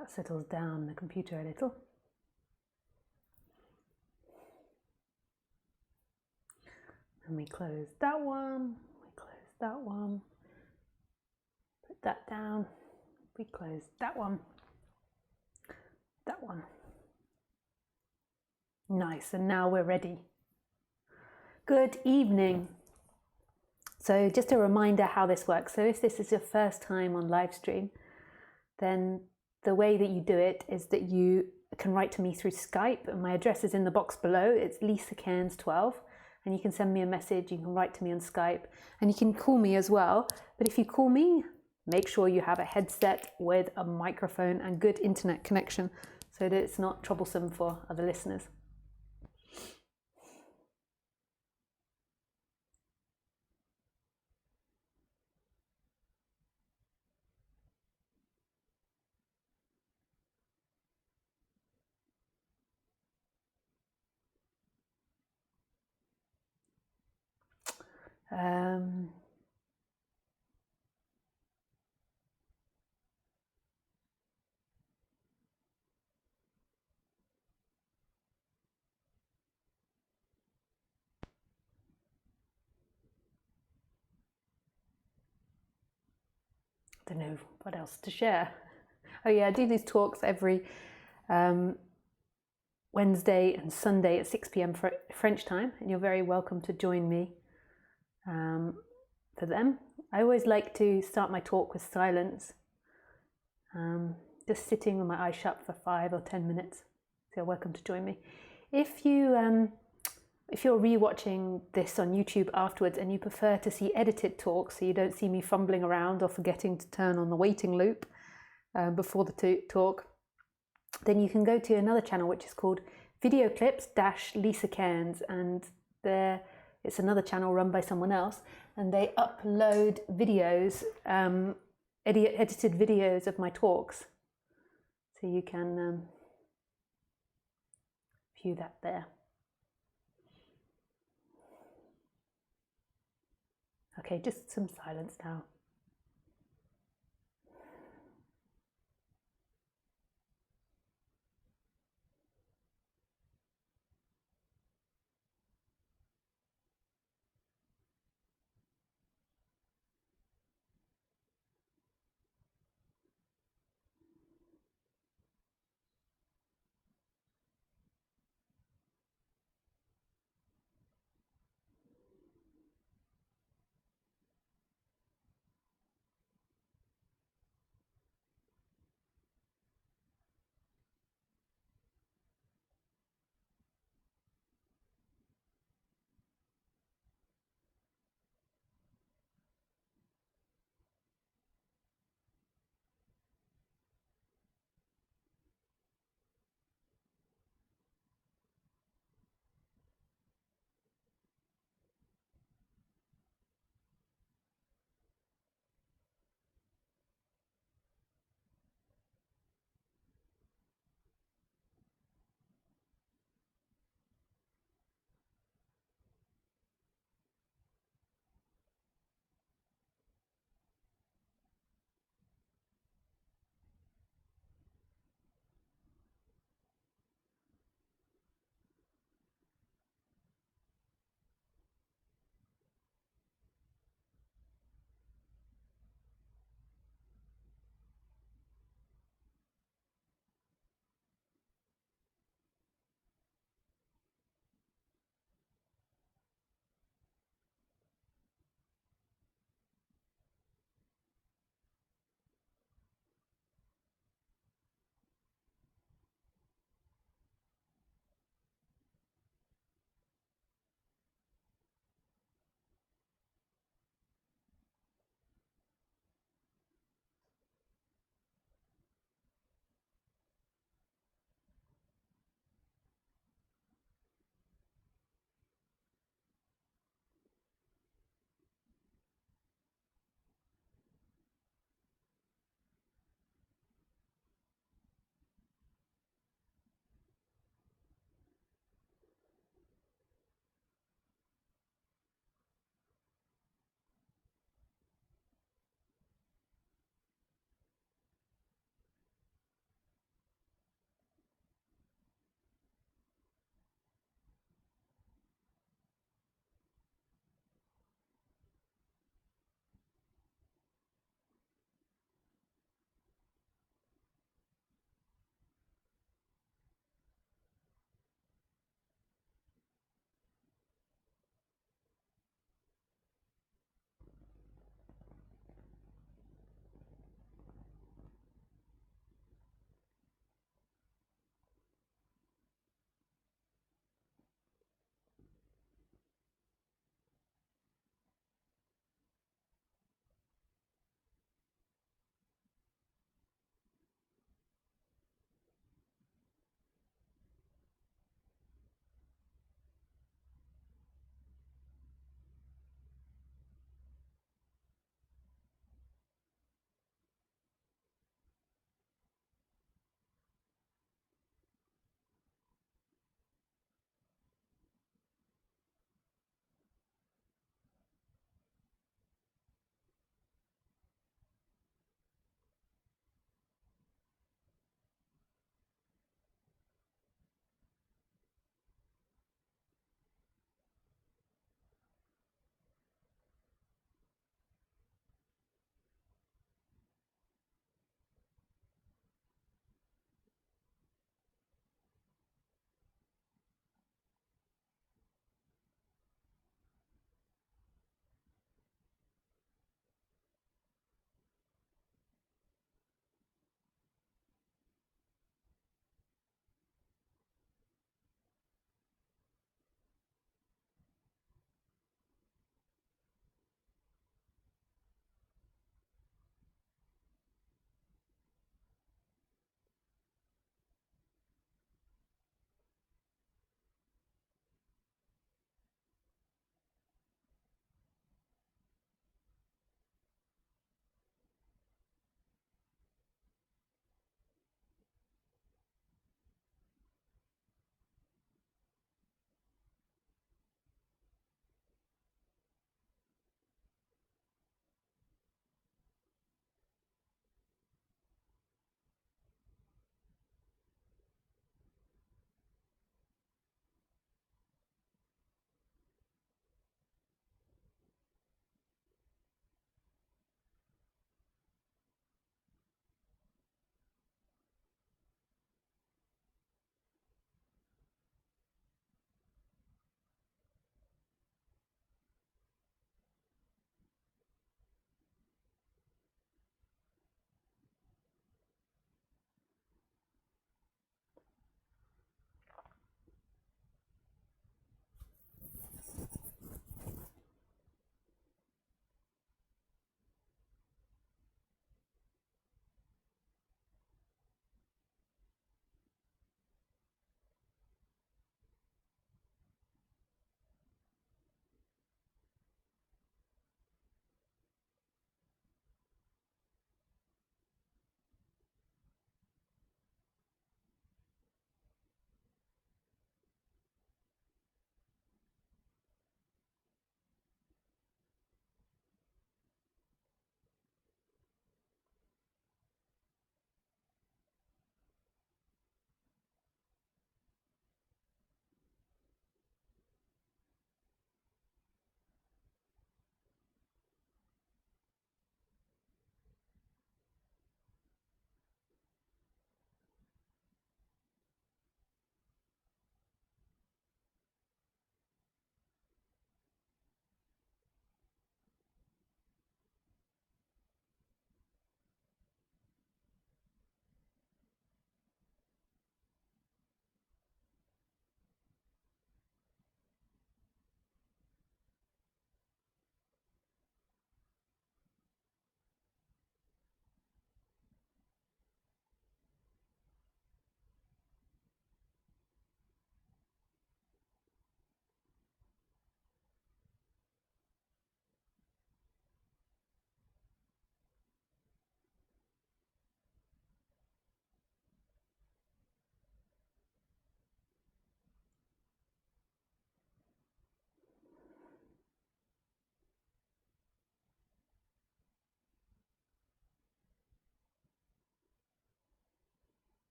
That settles down the computer a little. And we close that one, we close that one, put that down, we close that one, that one. Nice, and now we're ready. Good evening. So just a reminder how this works. So if this is your first time on live stream, then the way that you do it is that you can write to me through Skype, and my address is in the box below. It's Lisa Cairns 12, and you can send me a message, you can write to me on Skype, and you can call me as well. But if you call me, make sure you have a headset with a microphone and good internet connection so that it's not troublesome for other listeners. I don't know what else to share. Oh yeah, I do these talks every Wednesday and Sunday at 6 p.m. French time, and you're very welcome to join me for them. I always like to start my talk with silence, just sitting with my eyes shut for 5 or 10 minutes. So you're welcome to join me. If you're re-watching this on YouTube afterwards and you prefer to see edited talks, so you don't see me fumbling around or forgetting to turn on the waiting loop before the talk, then you can go to another channel which is called Video Clips Lisa Cairns, and there it's another channel run by someone else, and they upload videos, edited videos of my talks, so you can view that there. Okay, just some silence now.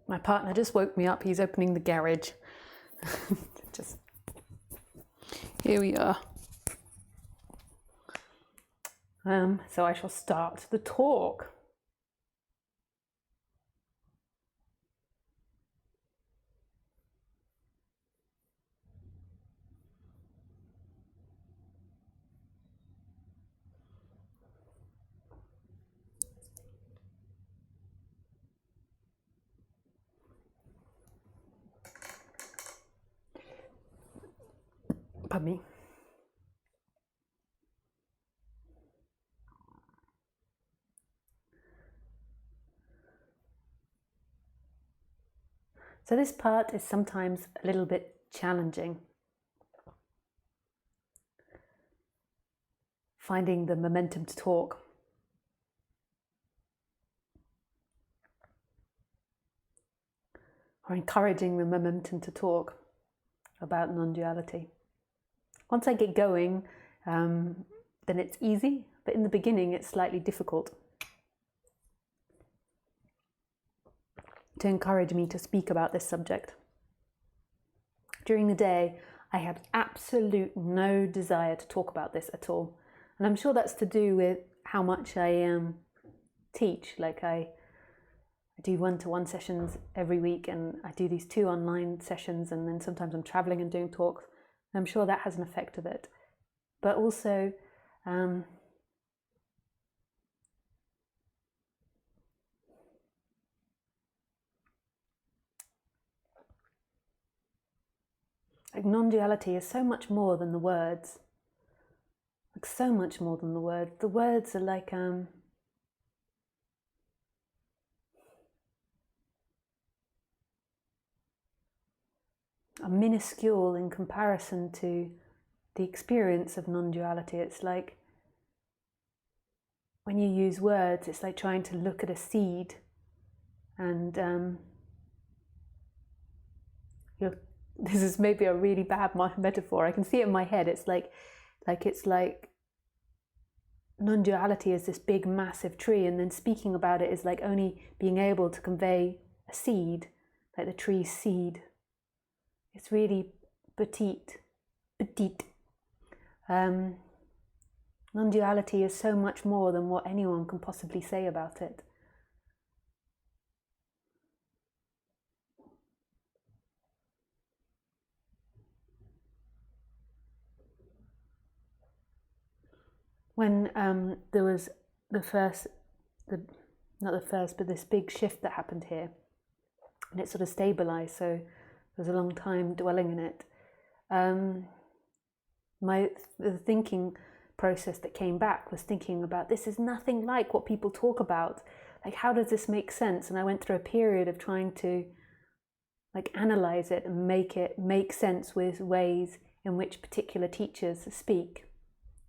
My partner just woke me up. He's opening the garage. Just here we are. So I shall start the talk. Pardon me. So this part is sometimes a little bit challenging. Finding the momentum to talk. Or encouraging the momentum to talk about non-duality. Once I get going, then it's easy, but in the beginning it's slightly difficult. To encourage me to speak about this subject. During the day, I had absolute no desire to talk about this at all. And I'm sure that's to do with how much I teach. Like I do one-to-one sessions every week, and I do these 2 online sessions, and then sometimes I'm traveling and doing talks. I'm sure that has an effect of it. But also, like non-duality is so much more than the words. Like so much more than the words. The words are like are minuscule in comparison to the experience of non-duality. It's like when you use words, it's like trying to look at a seed, and this is maybe a really bad metaphor. I can see it in my head. It's like non-duality is this big, massive tree, and then speaking about it is like only being able to convey a seed, like the tree's seed. It's really petite. Non-duality is so much more than what anyone can possibly say about it. When there was this big shift that happened here, and it sort of stabilized, so there was a long time dwelling in it. The thinking process that came back was thinking about, this is nothing like what people talk about. Like, how does this make sense? And I went through a period of trying to like analyze it and make it make sense with ways in which particular teachers speak.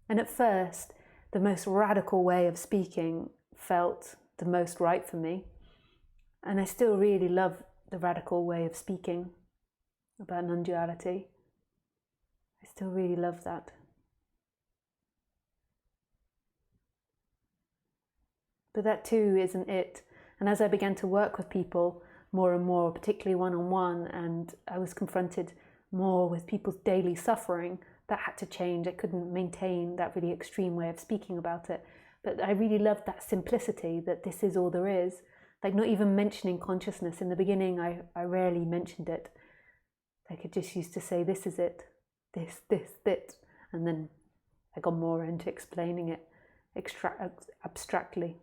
And at first, the most radical way of speaking felt the most right for me. And I still really love the radical way of speaking about non-duality. I still really love that. But that too isn't it. And as I began to work with people more and more, particularly one-on-one, and I was confronted more with people's daily suffering, that had to change. I couldn't maintain that really extreme way of speaking about it. But I really loved that simplicity, that this is all there is. Like not even mentioning consciousness. In the beginning, I rarely mentioned it. Like I just used to say, this is it, this. And then I got more into explaining it abstractly.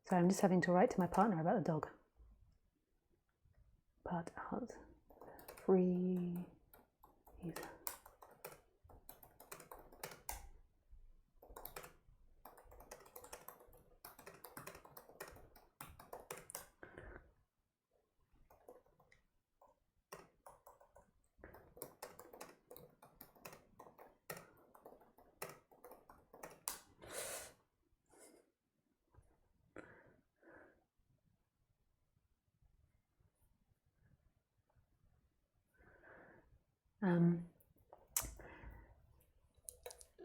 So I'm just having to write to my partner about the dog. Part out. Free. User.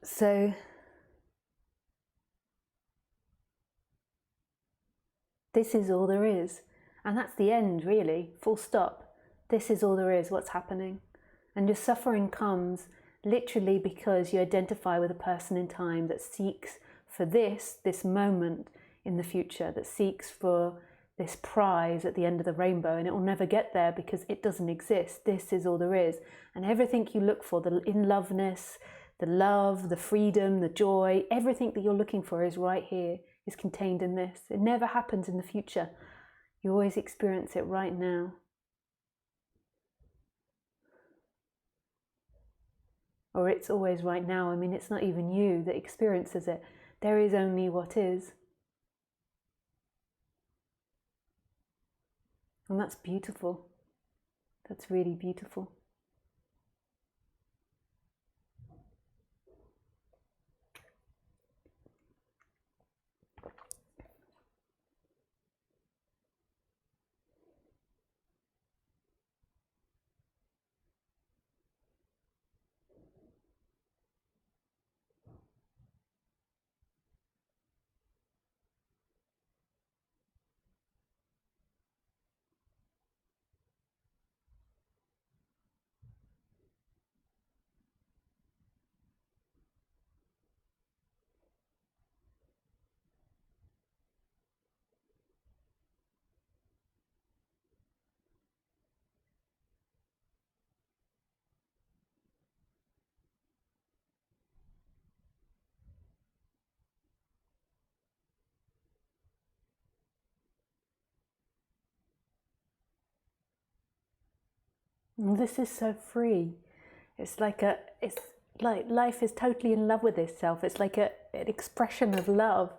So this is all there is. And that's the end, really, full stop. This is all there is, what's happening. And your suffering comes literally because you identify with a person in time that seeks for this moment in the future, that seeks for this prize at the end of the rainbow, and it will never get there because it doesn't exist. This is all there is. And everything you look for, the in-loveness, the love, the freedom, the joy, everything that you're looking for is right here, is contained in this. It never happens in the future. You always experience it right now. Or it's always right now. I mean, it's not even you that experiences it. There is only what is. And that's beautiful. That's really beautiful. And this is so free. It's like life is totally in love with itself. It's like an expression of love,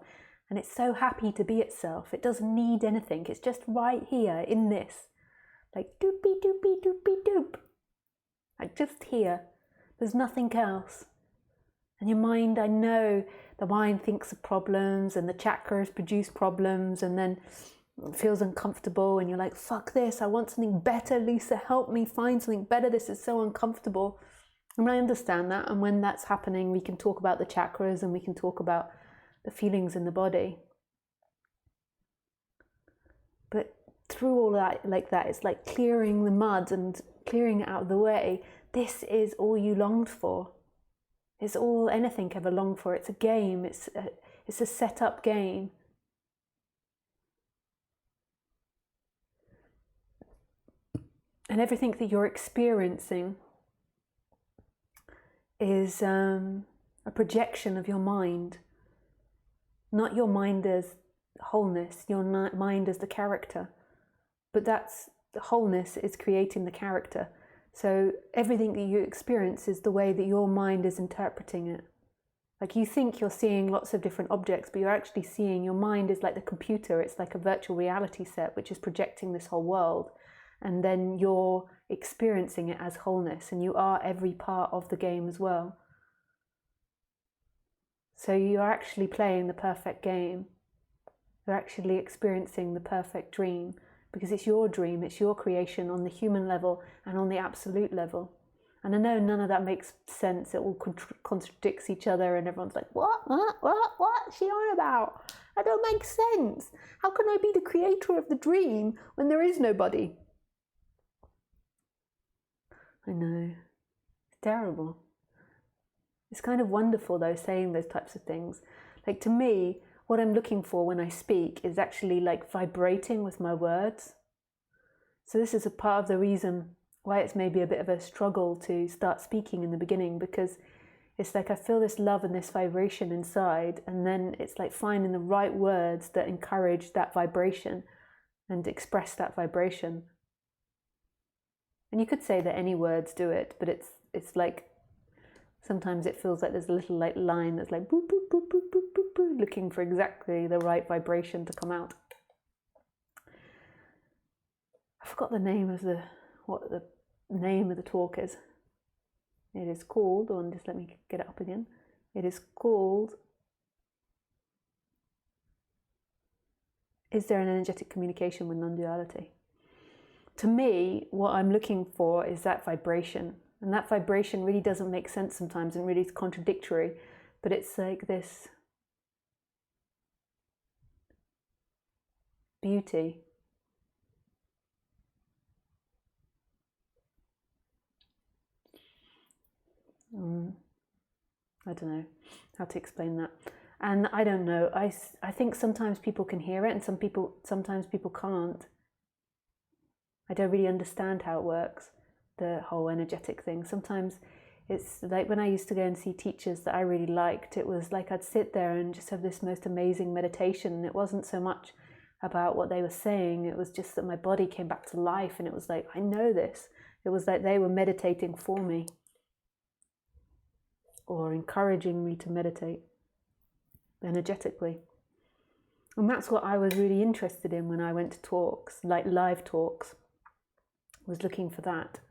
and it's so happy to be itself. It doesn't need anything. It's just right here in this, like doopy doopy doopy doop, like just here. There's nothing else. And your mind, I know the mind thinks of problems, and the chakras produce problems, and then it feels uncomfortable, and you're like, fuck this, I want something better. Lisa, help me find something better. This is so uncomfortable. And I understand that. And when that's happening, we can talk about the chakras, and we can talk about the feelings in the body. But through all that, like that, it's like clearing the mud and clearing it out of the way. This is all you longed for. It's all anything ever longed for. It's a game. It's a set-up game. And everything that you're experiencing is a projection of your mind. Not your mind as wholeness, your mind as the character. But that's, the wholeness is creating the character. So everything that you experience is the way that your mind is interpreting it. Like you think you're seeing lots of different objects, but you're actually seeing, your mind is like the computer. It's like a virtual reality set, which is projecting this whole world. And then you're experiencing it as wholeness, and you are every part of the game as well. So you're actually playing the perfect game. You're actually experiencing the perfect dream, because it's your dream, it's your creation on the human level and on the absolute level. And I know none of that makes sense. It all contradicts each other, and everyone's like, what's she on about? That don't make sense. How can I be the creator of the dream when there is nobody? I know, it's terrible. It's kind of wonderful though, saying those types of things. Like to me, what I'm looking for when I speak is actually like vibrating with my words. So this is a part of the reason why it's maybe a bit of a struggle to start speaking in the beginning, because it's like I feel this love and this vibration inside, and then it's like finding the right words that encourage that vibration and express that vibration. And you could say that any words do it, but it's like sometimes it feels like there's a little like line that's like boop, boop, boop, boop, boop, boop, boop, looking for exactly the right vibration to come out. I forgot the name of what the name of the talk is. It is called, just let me get it up again. It is called, Is There an Energetic Communication with Non-Duality? To me, what I'm looking for is that vibration. And that vibration really doesn't make sense sometimes and really is contradictory, but it's like this beauty. I don't know how to explain that. And I don't know, I think sometimes people can hear it and sometimes people can't. I don't really understand how it works, the whole energetic thing. Sometimes it's like when I used to go and see teachers that I really liked, it was like I'd sit there and just have this most amazing meditation. And it wasn't so much about what they were saying, it was just that my body came back to life, and it was like, I know this. It was like they were meditating for me, or encouraging me to meditate energetically. And that's what I was really interested in when I went to talks, like live talks, was looking for that.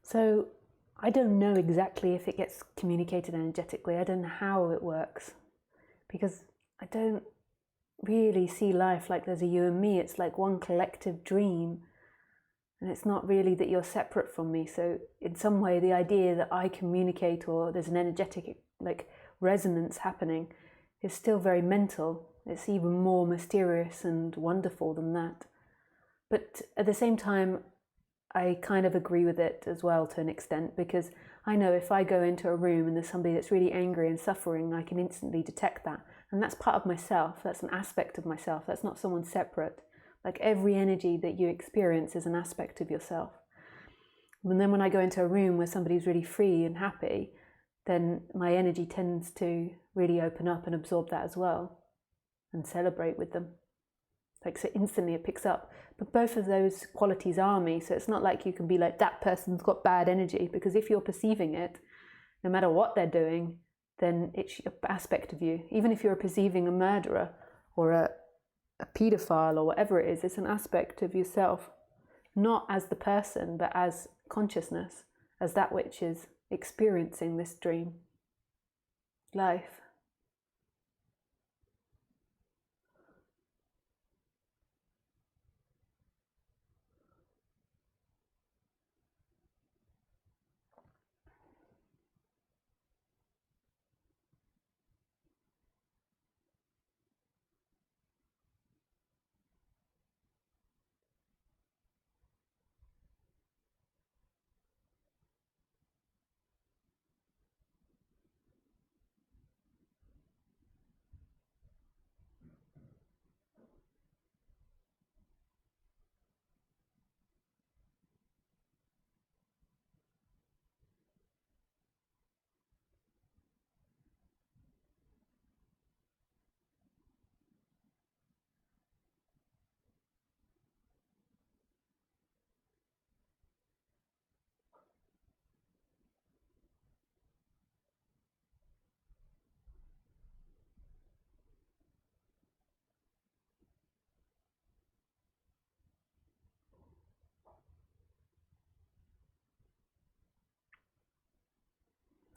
So I don't know exactly if it gets communicated energetically. I don't know how it works, because I don't really see life like there's a you and me. It's like one collective dream, and it's not really that you're separate from me. So in some way, the idea that I communicate or there's an energetic like resonance happening is still very mental. It's even more mysterious and wonderful than that. But at the same time, I kind of agree with it as well to an extent, because I know if I go into a room and there's somebody that's really angry and suffering, I can instantly detect that. And that's part of myself. That's an aspect of myself. That's not someone separate. Like every energy that you experience is an aspect of yourself. And then when I go into a room where somebody's really free and happy, then my energy tends to really open up and absorb that as well and celebrate with them. Like, so instantly it picks up. But both of those qualities are me. So it's not like you can be like, that person's got bad energy, because if you're perceiving it, no matter what they're doing, then it's an aspect of you. Even if you're perceiving a murderer or a paedophile or whatever it is, it's an aspect of yourself, not as the person, but as consciousness, as that which is experiencing this dream life.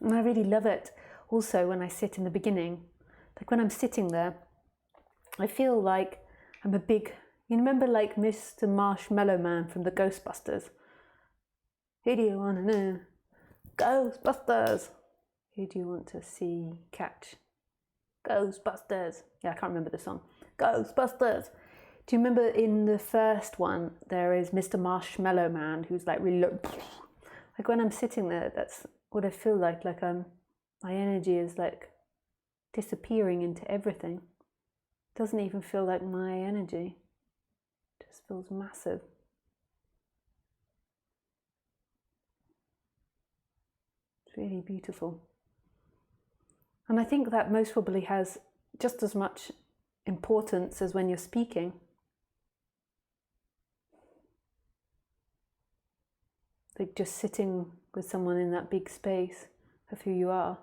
And I really love it also when I sit in the beginning. Like when I'm sitting there, I feel like I'm a big, you remember like Mr. Marshmallow Man from the Ghostbusters? Who do you want to know? Ghostbusters. Who do you want to see catch? Ghostbusters. Yeah, I can't remember the song. Ghostbusters. Do you remember in the first one, there is Mr. Marshmallow Man, who's like really like when I'm sitting there, that's what I feel like my energy is like disappearing into everything. It doesn't even feel like my energy. It just feels massive. It's really beautiful. And I think that most probably has just as much importance as when you're speaking. Like just sitting with someone in that big space of who you are.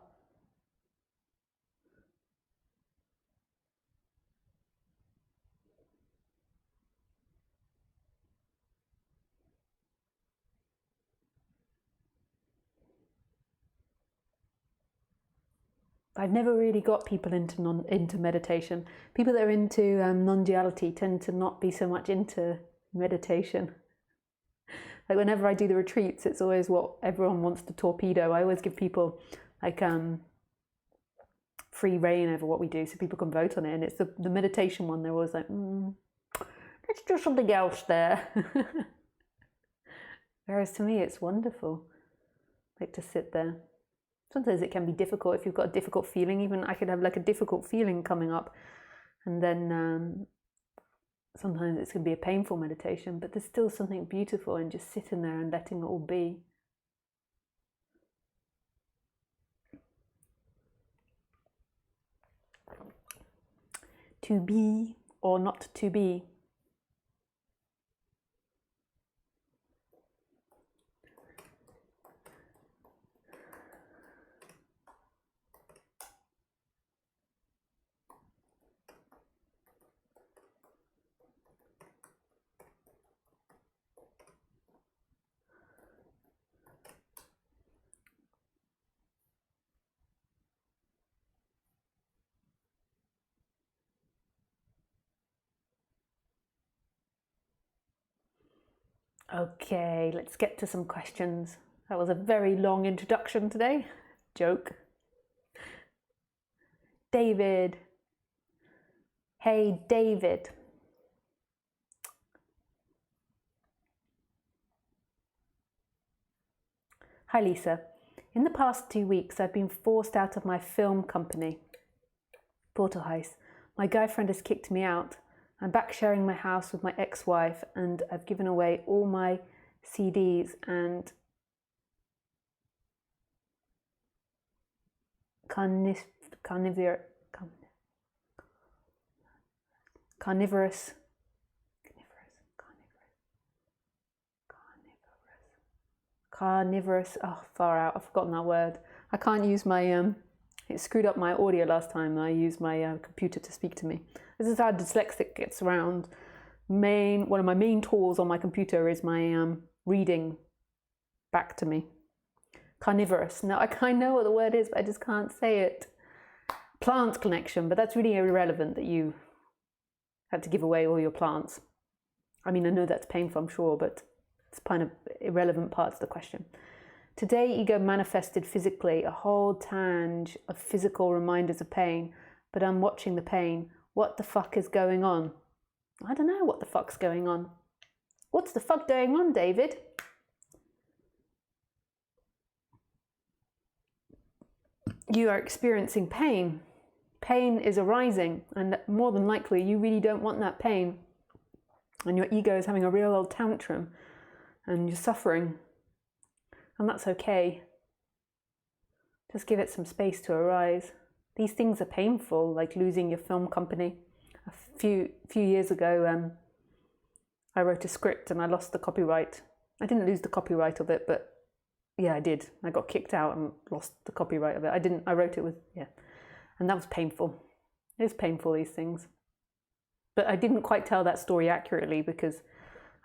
I've never really got people into meditation. People that are into non-duality tend to not be so much into meditation. Like whenever I do the retreats, it's always what everyone wants to torpedo. I always give people like free reign over what we do, so people can vote on it. And it's the meditation one. They're always like, let's do something else there. Whereas to me, it's wonderful, like to sit there. Sometimes it can be difficult if you've got a difficult feeling. Even I could have like a difficult feeling coming up, and then sometimes it's going to be a painful meditation, but there's still something beautiful in just sitting there and letting it all be. To be or not to be. Okay, let's get to some questions. That was a very long introduction today. Joke. David. Hey, David. Hi, Lisa. In the past 2 weeks, I've been forced out of my film company, Porterhuis. My guy friend has kicked me out. I'm back sharing my house with my ex-wife, and I've given away all my CDs and carnivorous oh, far out, I've forgotten that word. I can't use my it screwed up my audio last time. I used my computer to speak to me. This is how dyslexic gets around. One of my main tools on my computer is my reading back to me. Carnivorous. Now I know what the word is, but I just can't say it. Plant connection, but that's really irrelevant that you had to give away all your plants. I mean, I know that's painful, I'm sure, but it's kind of irrelevant parts of the question. Today, ego manifested physically a whole tange of physical reminders of pain, but I'm watching the pain. What the fuck is going on? I don't know what the fuck's going on. What's the fuck going on, David? You are experiencing pain. Pain is arising, and more than likely, you really don't want that pain. And your ego is having a real old tantrum, and you're suffering. And that's okay. Just give it some space to arise. These things are painful, like losing your film company. A few years ago, I wrote a script and I lost the copyright. I didn't lose the copyright of it, but yeah, I did. I got kicked out and lost the copyright of it. I wrote it with, and that was painful. It is painful, these things. But I didn't quite tell that story accurately because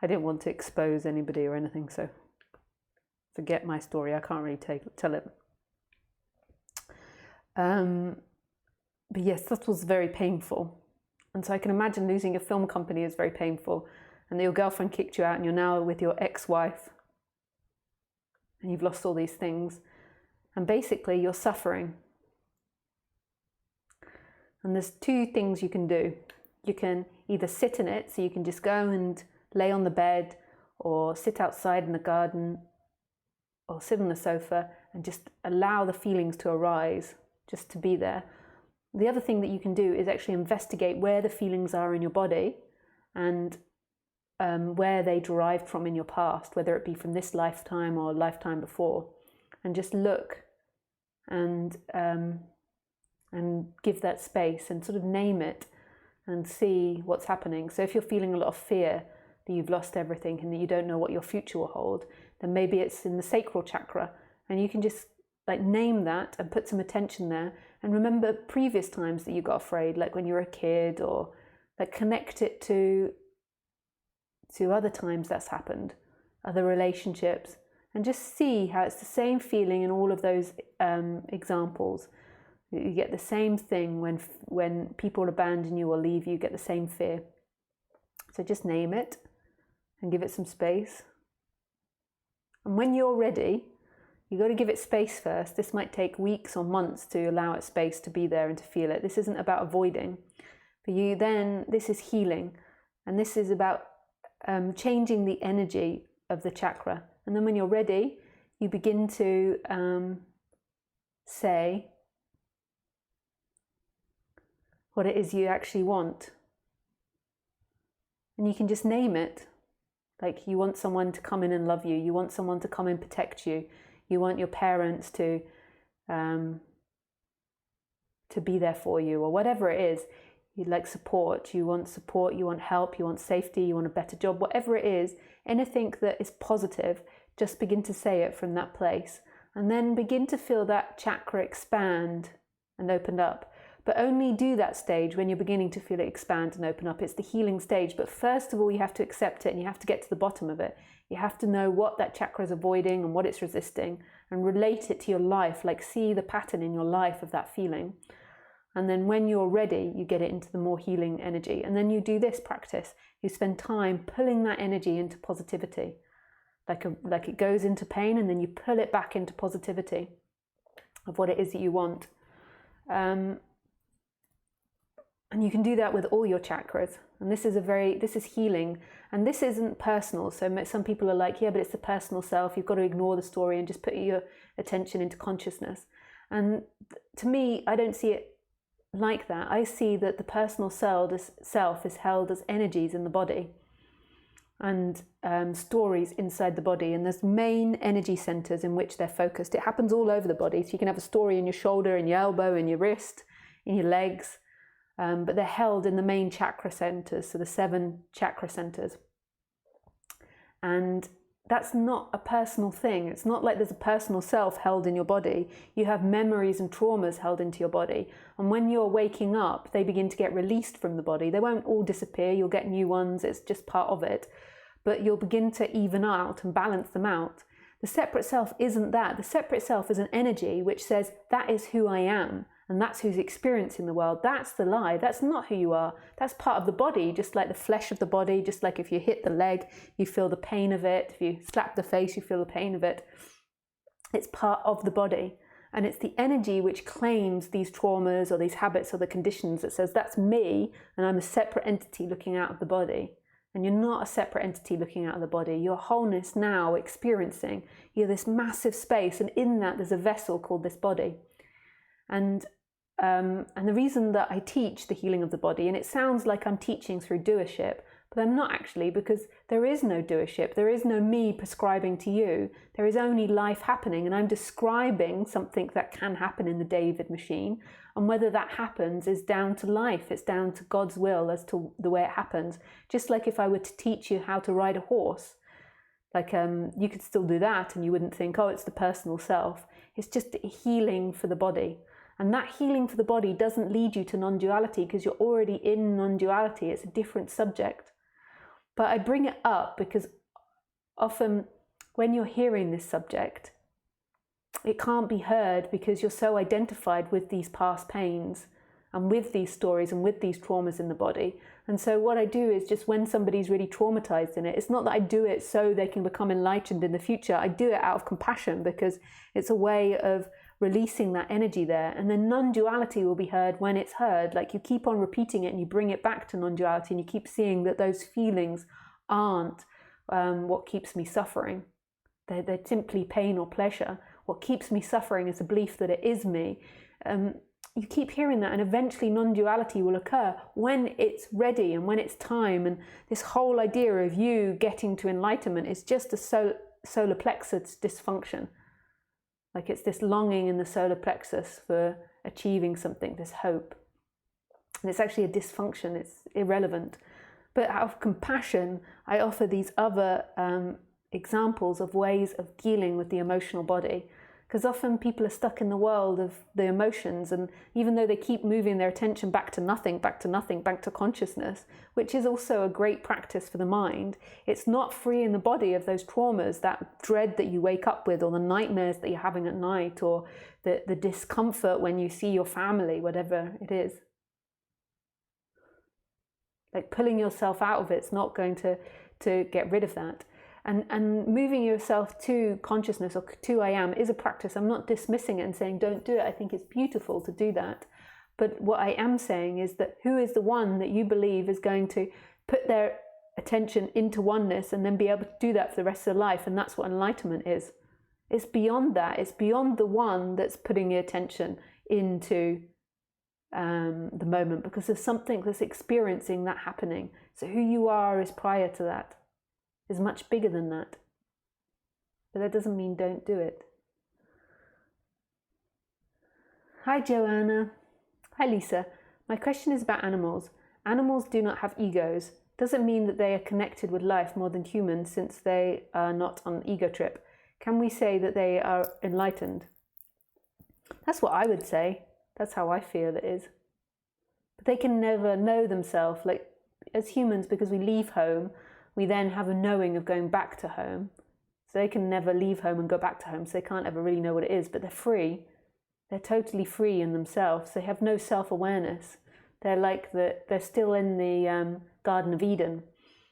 I didn't want to expose anybody or anything, so forget my story. I can't really tell it. But yes, that was very painful. And so I can imagine losing a film company is very painful, and that your girlfriend kicked you out and you're now with your ex-wife. and you've lost all these things. And basically you're suffering. And there's two things you can do. You can either sit in it, so you can just go and lay on the bed, or sit outside in the garden, or sit on the sofa and just allow the feelings to arise, just to be there. The other thing that you can do is actually investigate where the feelings are in your body and where they derived from in your past, whether it be from this lifetime or lifetime before, and just look and give that space and sort of name it and see what's happening. So if you're feeling a lot of fear that you've lost everything and that you don't know what your future will hold, then maybe it's in the sacral chakra, and you can just like name that and put some attention there and remember previous times that you got afraid, like when you were a kid, or like connect it to other times that's happened, other relationships, and just see how it's the same feeling in all of those examples. You get the same thing when people abandon you or leave you, you get the same fear. So just name it and give it some space. And when you're ready, you've got to give it space first. This might take weeks or months to allow it space to be there and to feel it. This isn't about avoiding. For you then, this is healing. And this is about changing the energy of the chakra. And then when you're ready, you begin to say what it is you actually want. And you can just name it. Like you want someone to come in and love you. You want someone to come and protect you. You want your parents to be there for you, or whatever it is. You'd like support. You want help, you want safety, you want a better job, whatever it is, anything that is positive, just begin to say it from that place. And then begin to feel that chakra expand and open up. But only do that stage when you're beginning to feel it expand and open up. It's the healing stage. But first of all, you have to accept it and you have to get to the bottom of it. You have to know what that chakra is avoiding and what it's resisting, and relate it to your life, like see the pattern in your life of that feeling. And then when you're ready, you get it into the more healing energy. And then you do this practice. You spend time pulling that energy into positivity. Like it goes into pain, and then you pull it back into positivity of what it is that you want. And you can do that with all your chakras. And this is healing. And this isn't personal. So some people are like, yeah, but it's the personal self. You've got to ignore the story and just put your attention into consciousness. And to me, I don't see it like that. I see that the personal self is held as energies in the body and stories inside the body. And there's main energy centers in which they're focused. It happens all over the body. So you can have a story in your shoulder, in your elbow, in your wrist, in your legs. But they're held in the main chakra centers, so the 7 chakra centers. And that's not a personal thing. It's not like there's a personal self held in your body. You have memories and traumas held into your body. And when you're waking up, they begin to get released from the body. They won't all disappear. You'll get new ones. It's just part of it. But you'll begin to even out and balance them out. The separate self isn't that. The separate self is an energy which says, that is who I am. And that's who's experiencing the world. That's the lie. That's not who you are. That's part of the body, just like the flesh of the body, just like if you hit the leg, you feel the pain of it. If you slap the face, you feel the pain of it. It's part of the body. And it's the energy which claims these traumas or these habits or the conditions that says, that's me, and I'm a separate entity looking out of the body. And you're not a separate entity looking out of the body. You're wholeness now experiencing. You're this massive space, and in that there's a vessel called this body. And the reason that I teach the healing of the body, and it sounds like I'm teaching through doership, but I'm not actually, because there is no doership. There is no me prescribing to you. There is only life happening, and I'm describing something that can happen in the David machine. And whether that happens is down to life. It's down to God's will as to the way it happens. Just like if I were to teach you how to ride a horse, like you could still do that and you wouldn't think, oh, it's the personal self. It's just healing for the body. And that healing for the body doesn't lead you to non-duality, because you're already in non-duality. It's a different subject. But I bring it up because often when you're hearing this subject, it can't be heard because you're so identified with these past pains and with these stories and with these traumas in the body. And so what I do is just when somebody's really traumatized in it, it's not that I do it so they can become enlightened in the future. I do it out of compassion because it's a way of releasing that energy there. And then non-duality will be heard when it's heard. Like you keep on repeating it and you bring it back to non-duality and you keep seeing that those feelings aren't what keeps me suffering. They're simply pain or pleasure. What keeps me suffering is a belief that it is me. You keep hearing that, and eventually non-duality will occur when it's ready and when it's time. And this whole idea of you getting to enlightenment is just a solar plexus dysfunction. Like it's this longing in the solar plexus for achieving something, this hope. And it's actually a dysfunction, it's irrelevant. But out of compassion, I offer these other examples of ways of dealing with the emotional body. Because often people are stuck in the world of the emotions, and even though they keep moving their attention back to nothing, back to consciousness, which is also a great practice for the mind, it's not free in the body of those traumas, that dread that you wake up with, or the nightmares that you're having at night, or the discomfort when you see your family, whatever it is. Like pulling yourself out of it's not going to get rid of that. And moving yourself to consciousness or to I am is a practice. I'm not dismissing it and saying don't do it. I think it's beautiful to do that. But what I am saying is that who is the one that you believe is going to put their attention into oneness and then be able to do that for the rest of their life? And that's what enlightenment is. It's beyond that. It's beyond the one that's putting the attention into the moment, because there's something that's experiencing that happening. So who you are is prior to that. Is much bigger than that. But that doesn't mean don't do it. Hi Joanna. Hi Lisa. My question is about animals. Animals do not have egos. Does it mean that they are connected with life more than humans since they are not on an ego trip? Can we say that they are enlightened? That's what I would say. That's how I feel it is. But they can never know themselves. Like as humans, because we leave home, we then have a knowing of going back to home. So they can never leave home and go back to home, so they can't ever really know what it is, but they're free. They're totally free in themselves. They have no self-awareness. They're like they're still in the Garden of Eden.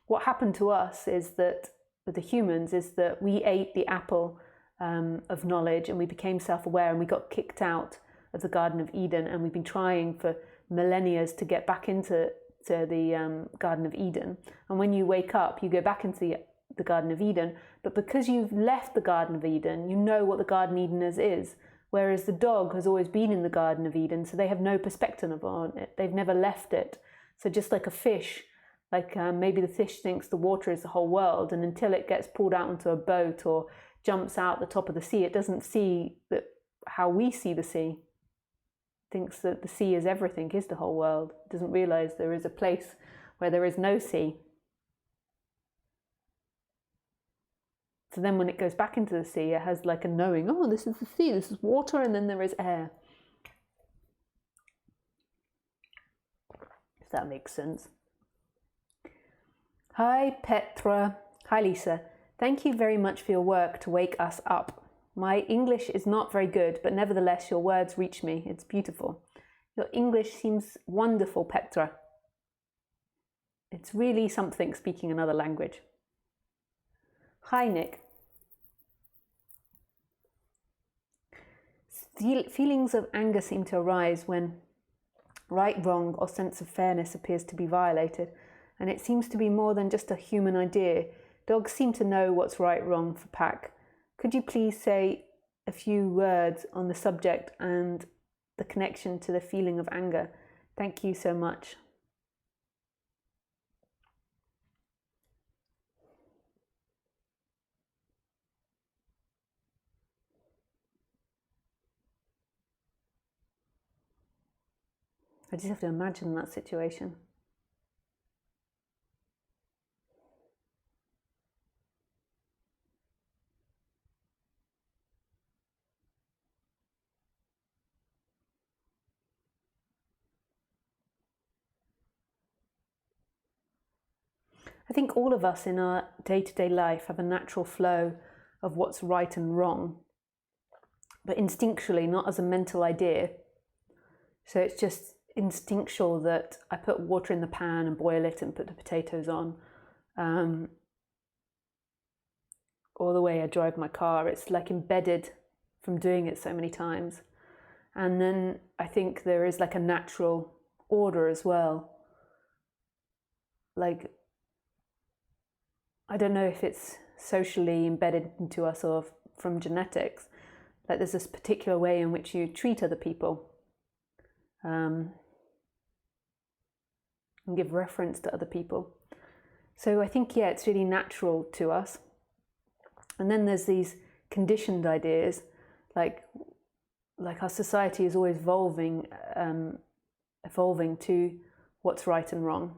What happened to us is that, with the humans, is that we ate the apple of knowledge and we became self-aware and we got kicked out of the Garden of Eden, and we've been trying for millennia to get back into the Garden of Eden. And when you wake up, you go back into the Garden of Eden, but because you've left the Garden of Eden, you know what the Garden of Eden is, whereas the dog has always been in the Garden of Eden, so they have no perspective on it. They've never left it. So just like a fish, like maybe the fish thinks the water is the whole world, and until it gets pulled out onto a boat or jumps out the top of the sea, it doesn't see how we see the sea. Thinks that the sea is everything, is the whole world. Doesn't realize there is a place where there is no sea. So then when it goes back into the sea, it has like a knowing, oh, this is the sea, this is water, and then there is air. If that makes sense. Hi Petra. Hi Lisa. Thank you very much for your work to wake us up. My English is not very good, but nevertheless your words reach me. It's beautiful. Your English seems wonderful, Petra. It's really something speaking another language. Hi, Nick. Feelings of anger seem to arise when right, wrong, or sense of fairness appears to be violated, and it seems to be more than just a human idea. Dogs seem to know what's right, wrong for pack. Could you please say a few words on the subject and the connection to the feeling of anger? Thank you so much. I just have to imagine that situation. I think all of us in our day-to-day life have a natural flow of what's right and wrong, but instinctually, not as a mental idea. So instinctual that I put water in the pan and boil it and put the potatoes on, or the way I drive my car. It's like embedded from doing it so many times. And then I think there is like a natural order as well. Like, I don't know if it's socially embedded into us or from genetics. Like there's this particular way in which you treat other people, and give reference to other people. So I think, yeah, it's really natural to us. And then there's these conditioned ideas, like our society is always evolving to what's right and wrong.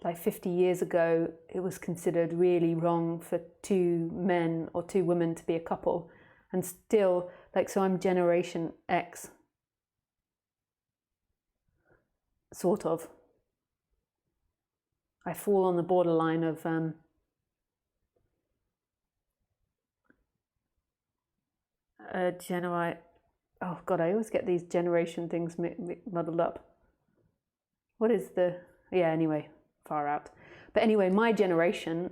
Like 50 years ago, it was considered really wrong for two men or two women to be a couple. And still, like, so I'm Generation X, sort of. I fall on the borderline of oh God, I always get these generation things muddled up. What is the, yeah, anyway, far out. But anyway, my generation,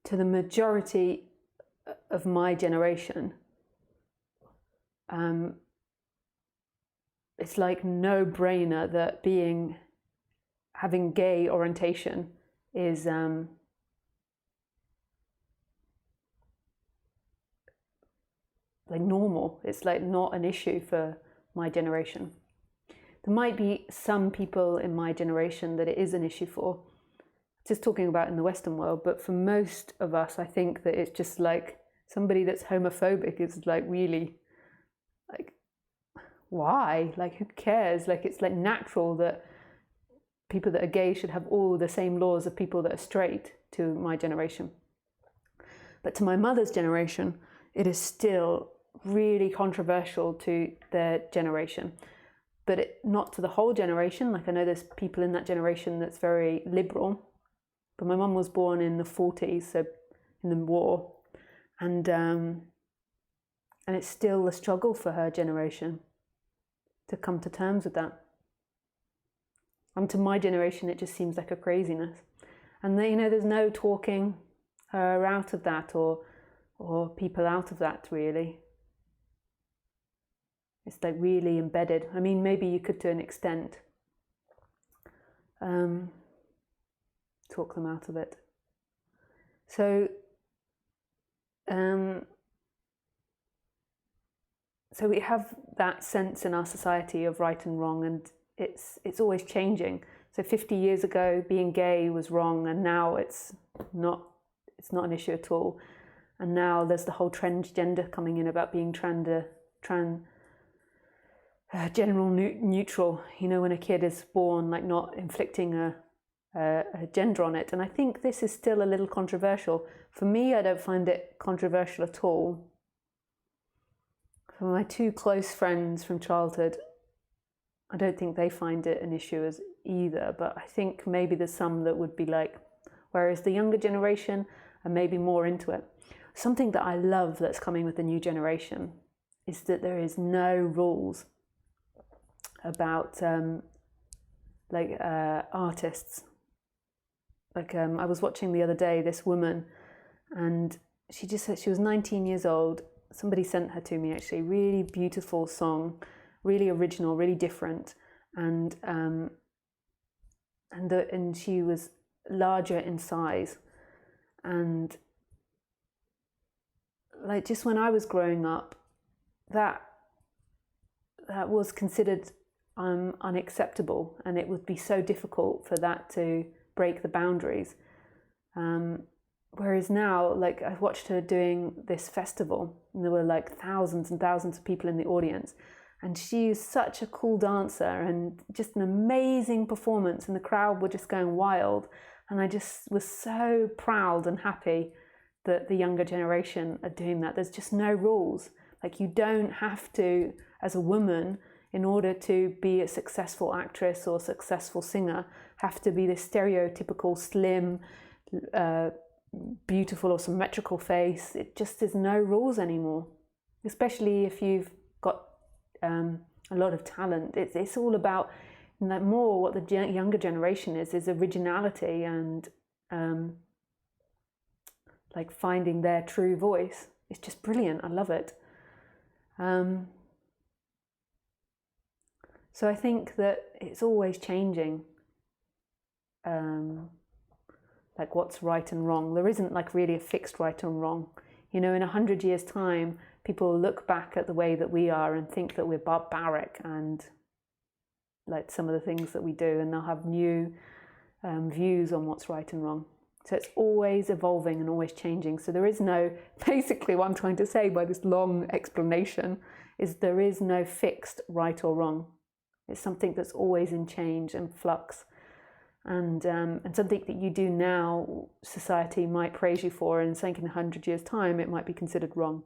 to the majority of my generation, it's like no brainer that having gay orientation is like normal. It's like not an issue for my generation. There might be some people in my generation that it is an issue for, just talking about in the Western world, but for most of us, I think that it's just like somebody that's homophobic is like really, like, why? Like, who cares? Like, it's like natural that people that are gay should have all the same laws of people that are straight, to my generation. But to my mother's generation, it is still really controversial to their generation. But not to the whole generation. Like, I know there's people in that generation that's very liberal. But my mum was born in the 40s, so in the war. And it's still a struggle for her generation to come to terms with that. And to my generation, it just seems like a craziness. And then, there's no talking her out of that or people out of that, really. It's like really embedded. I mean, maybe you could, to an extent, talk them out of it. So we have that sense in our society of right and wrong, and it's always changing. So 50 years ago, being gay was wrong, and now it's not an issue at all. And now there's the whole transgender coming in about being gender neutral. When a kid is born, like not inflicting a gender on it. And I think this is still a little controversial. For me, I don't find it controversial at all. For my two close friends from childhood, I don't think they find it an issue as either, but I think maybe there's some that would be like, whereas the younger generation are maybe more into it. Something that I love that's coming with the new generation is that there is no rules about artists. Like, I was watching the other day this woman, and she just said she was 19 years old. Somebody sent her to me, actually. Really beautiful song, really original, really different, and she was larger in size. And like, just when I was growing up, that was considered unacceptable, and it would be so difficult for that to break the boundaries. Whereas now, like, I watched her doing this festival, and there were like thousands and thousands of people in the audience, and she's such a cool dancer and just an amazing performance, and the crowd were just going wild. And I just was so proud and happy that the younger generation are doing that. There's just no rules. Like, you don't have to, as a woman, in order to be a successful actress or successful singer, have to be this stereotypical slim, beautiful or symmetrical face. It just is no rules anymore, especially if you've got a lot of talent. It's all about more what the younger generation is originality and like finding their true voice. It's just brilliant. I love it. So I think that it's always changing, like what's right and wrong. There isn't like really a fixed right and wrong. You know, in 100 years' time, people will look back at the way that we are and think that we're barbaric and like some of the things that we do, and they'll have new views on what's right and wrong. So it's always evolving and always changing. So there is no, basically what I'm trying to say by this long explanation is there is no fixed right or wrong. It's something that's always in change and flux. And something that you do now, society might praise you for, and something in 100 years' time, it might be considered wrong.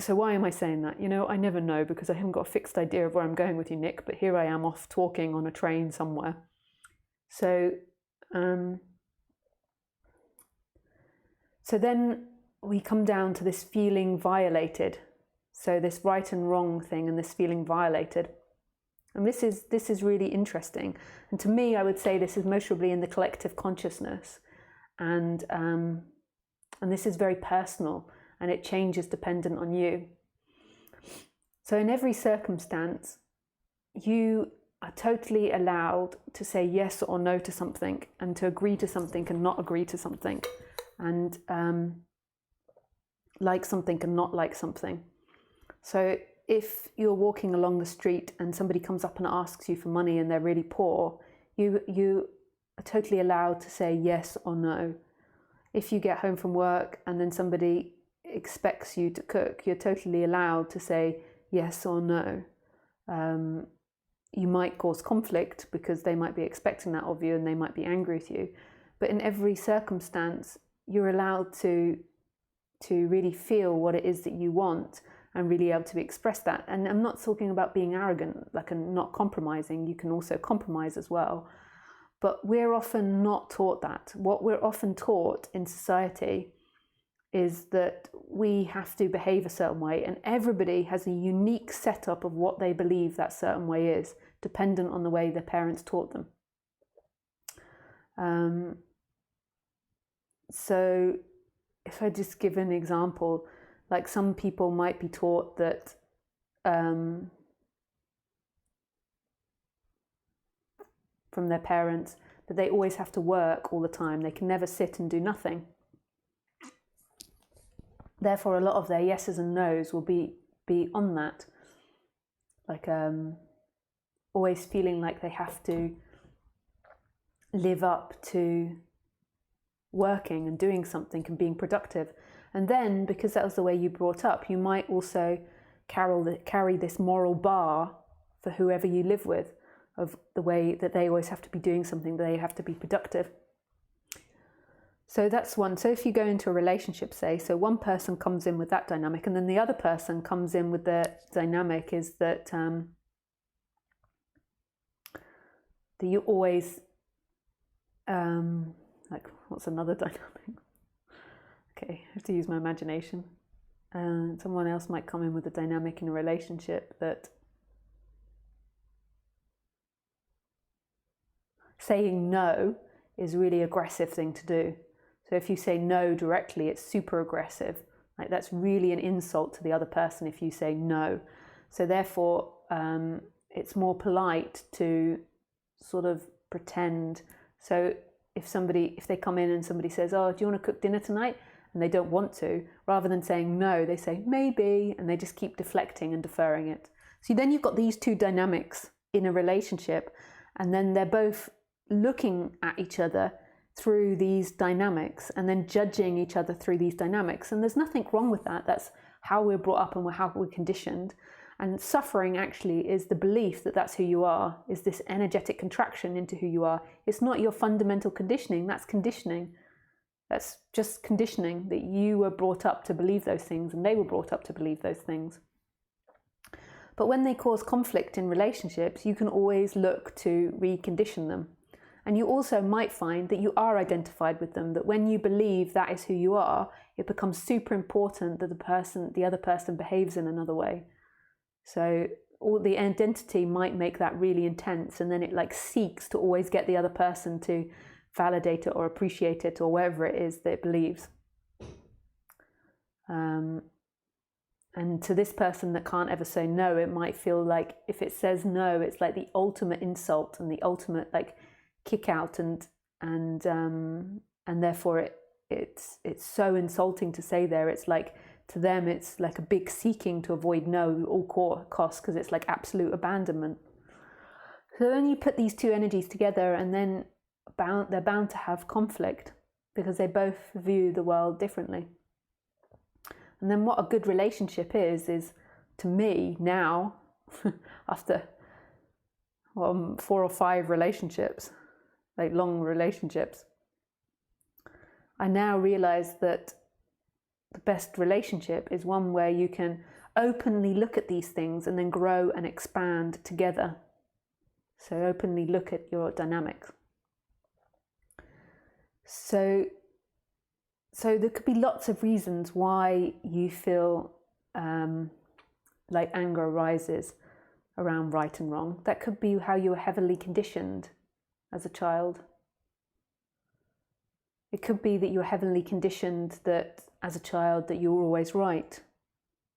So why am I saying that? You know, I never know, because I haven't got a fixed idea of where I'm going with you, Nick, but here I am off talking on a train somewhere. So then we come down to this feeling violated. So this right and wrong thing and this feeling violated. And this is really interesting. And to me, I would say this is most probably in the collective consciousness. And this is very personal, and it changes dependent on you. So in every circumstance, you are totally allowed to say yes or no to something, and to agree to something and not agree to something, and like something and not like something. So if you're walking along the street and somebody comes up and asks you for money and they're really poor, you are totally allowed to say yes or no. If you get home from work and then somebody expects you to cook, you're totally allowed to say yes or no. You might cause conflict because they might be expecting that of you and they might be angry with you. But in every circumstance, you're allowed to really feel what it is that you want and really able to express that. And I'm not talking about being arrogant, like, and not compromising. You can also compromise as well. But we're often not taught that. What we're often taught in society is that we have to behave a certain way, and everybody has a unique setup of what they believe that certain way is, dependent on the way their parents taught them. So if I just give an example, like some people might be taught that from their parents that they always have to work all the time. They can never sit and do nothing. Therefore, a lot of their yeses and nos will be on that, like always feeling like they have to live up to working and doing something and being productive. And then, because that was the way you brought up, you might also carry this moral bar for whoever you live with, of the way that they always have to be doing something, they have to be productive. So that's one. So if you go into a relationship, say, so one person comes in with that dynamic, and then the other person comes in with the dynamic is that that you always, like, what's another dynamic? Okay, I have to use my imagination. Someone else might come in with a dynamic in a relationship that saying no is a really aggressive thing to do. So if you say no directly, it's super aggressive. Like, that's really an insult to the other person if you say no. So therefore, it's more polite to sort of pretend. So if they come in and somebody says, "Oh, do you want to cook dinner tonight?" and they don't want to, rather than saying no, they say maybe, and they just keep deflecting and deferring it. So then you've got these two dynamics in a relationship, and then they're both looking at each other through these dynamics and then judging each other through these dynamics. And there's nothing wrong with that. That's how we're brought up and how we're conditioned. And suffering actually is the belief that that's who you are, is this energetic contraction into who you are. It's not your fundamental conditioning, that's conditioning. That's just conditioning, that you were brought up to believe those things and they were brought up to believe those things. But when they cause conflict in relationships, you can always look to recondition them. And you also might find that you are identified with them, that when you believe that is who you are, it becomes super important that the other person behaves in another way. So all the identity might make that really intense, and then it like seeks to always get the other person to validate it or appreciate it or whatever it is that it believes. And to this person that can't ever say no, it might feel like if it says no, it's like the ultimate insult and the ultimate like kick out, and therefore it's so insulting to say there. It's like, to them, it's like a big seeking to avoid no at all costs, because it's like absolute abandonment. So then you put these two energies together, and then they're bound to have conflict because they both view the world differently. And then what a good relationship is to me now, after 4 or 5 relationships, like long relationships, I now realize that the best relationship is one where you can openly look at these things and then grow and expand together. So openly look at your dynamics. So there could be lots of reasons why you feel like anger arises around right and wrong. That could be how you were heavily conditioned as a child. It could be that you were heavily conditioned that as a child that you were always right,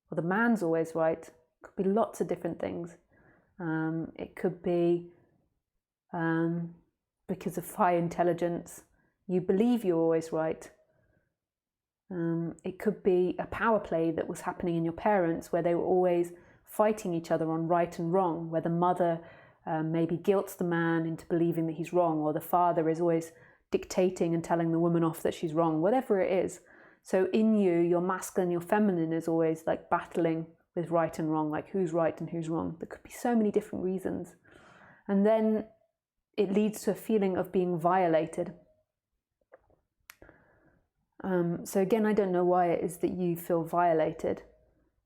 or the man's always right. It could be lots of different things. It could be because of high intelligence, you believe you're always right. It could be a power play that was happening in your parents where they were always fighting each other on right and wrong, where the mother maybe guilts the man into believing that he's wrong, or the father is always dictating and telling the woman off that she's wrong, whatever it is. So in you, your masculine, your feminine is always like battling with right and wrong, like who's right and who's wrong. There could be so many different reasons. And then it leads to a feeling of being violated. So again, I don't know why it is that you feel violated,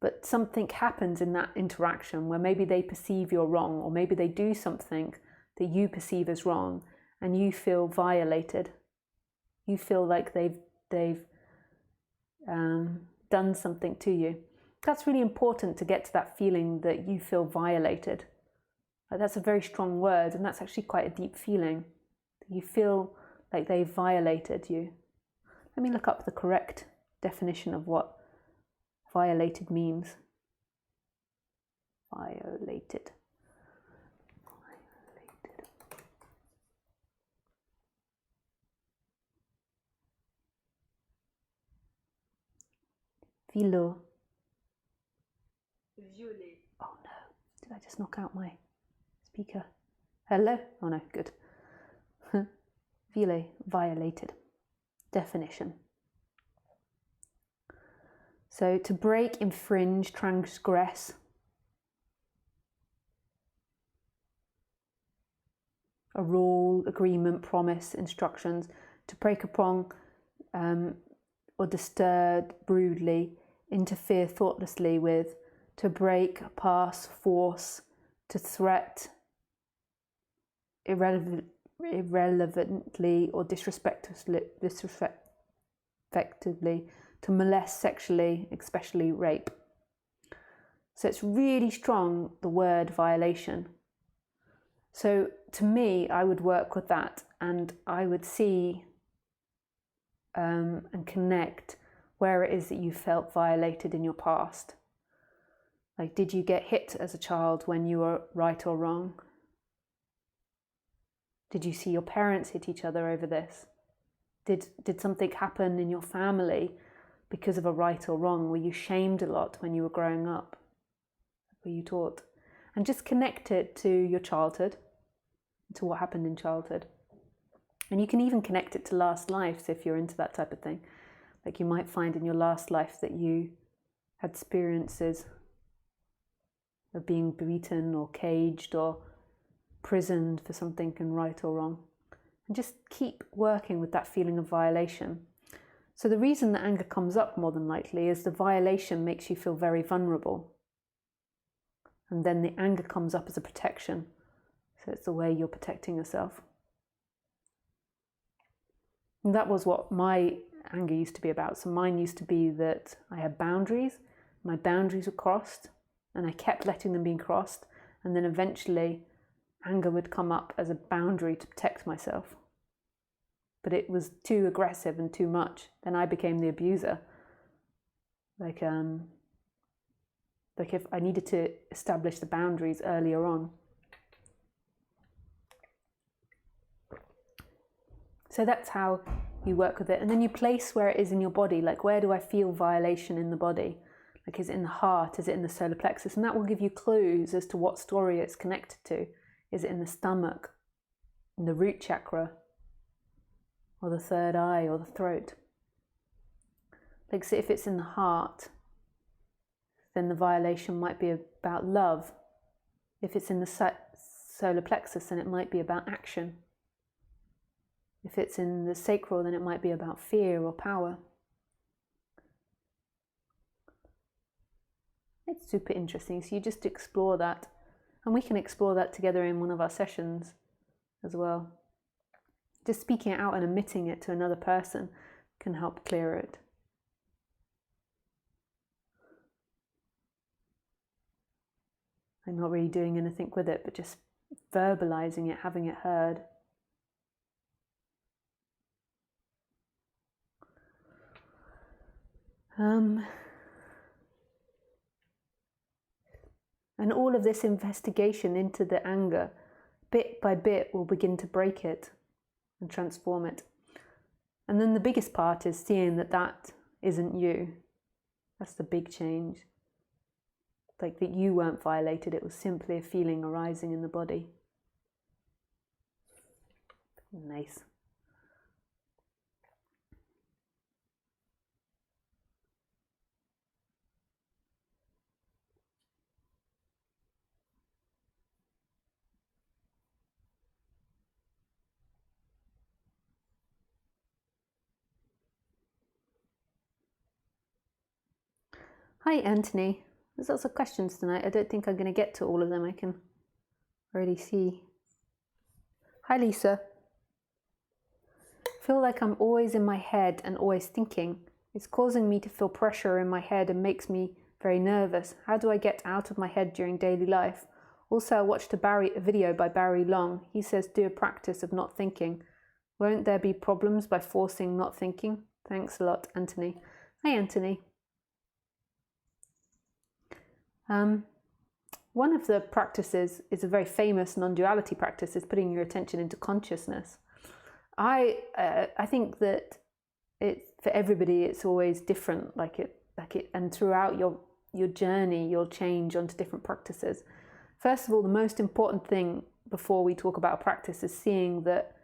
but something happens in that interaction where maybe they perceive you're wrong, or maybe they do something that you perceive as wrong, and you feel violated. You feel like they've done something to you. That's really important, to get to that feeling that you feel violated. That's a very strong word, and that's actually quite a deep feeling. You feel like they've violated you. Let me look up the correct definition of what violated means. Violated. Vilo. Violet. Oh no, did I just knock out my speaker? Hello? Oh no, good. Vile, violated. Definition. So to break, infringe, transgress. A rule, agreement, promise, instructions. To break upon or disturb rudely, interfere thoughtlessly with. To break, pass, force. To threat, irrelevantly or disrespectfully, to molest sexually, especially rape. So it's really strong, the word violation. So to me, I would work with that, and I would see and connect where it is that you felt violated in your past. Like, did you get hit as a child when you were right or wrong? Did you see your parents hit each other over this? Did something happen in your family because of a right or wrong? Were you shamed a lot when you were growing up? Were you taught? And just connect it to your childhood, to what happened in childhood. And you can even connect it to last lives if you're into that type of thing. Like, you might find in your last life that you had experiences of being beaten or caged or prisoned for something and right or wrong. And just keep working with that feeling of violation. So the reason that anger comes up more than likely is the violation makes you feel very vulnerable. And then the anger comes up as a protection. So it's the way you're protecting yourself. And that was what my anger used to be about. So mine used to be that I had boundaries, my boundaries were crossed, and I kept letting them be crossed, and then eventually anger would come up as a boundary to protect myself. But it was too aggressive and too much. Then I became the abuser. Like if I needed to establish the boundaries earlier on. So that's how you work with it. And then you place where it is in your body. Like, where do I feel violation in the body? Like, is it in the heart? Is it in the solar plexus? And that will give you clues as to what story it's connected to. Is it in the stomach, in the root chakra, or the third eye, or the throat? Like, so if it's in the heart, then the violation might be about love. If it's in the solar plexus, then it might be about action. If it's in the sacral, then it might be about fear or power. It's super interesting. So you just explore that. And we can explore that together in one of our sessions as well. Just speaking it out and admitting it to another person can help clear it. I'm not really doing anything with it, but just verbalizing it, having it heard. And all of this investigation into the anger, bit by bit, will begin to break it and transform it. And then the biggest part is seeing that that isn't you. That's the big change. Like, that you weren't violated, it was simply a feeling arising in the body. Nice. Hi, Anthony. There's lots of questions tonight. I don't think I'm going to get to all of them. I can already see. Hi, Lisa. I feel like I'm always in my head and always thinking. It's causing me to feel pressure in my head and makes me very nervous. How do I get out of my head during daily life? Also, I watched a video by Barry Long. He says do a practice of not thinking. Won't there be problems by forcing not thinking? Thanks a lot, Anthony. Hi, Anthony. One of the practices is a very famous non-duality practice, is putting your attention into consciousness. I think that for everybody it's always different, and throughout your journey you'll change onto different practices. First of all, the most important thing before we talk about a practice is seeing that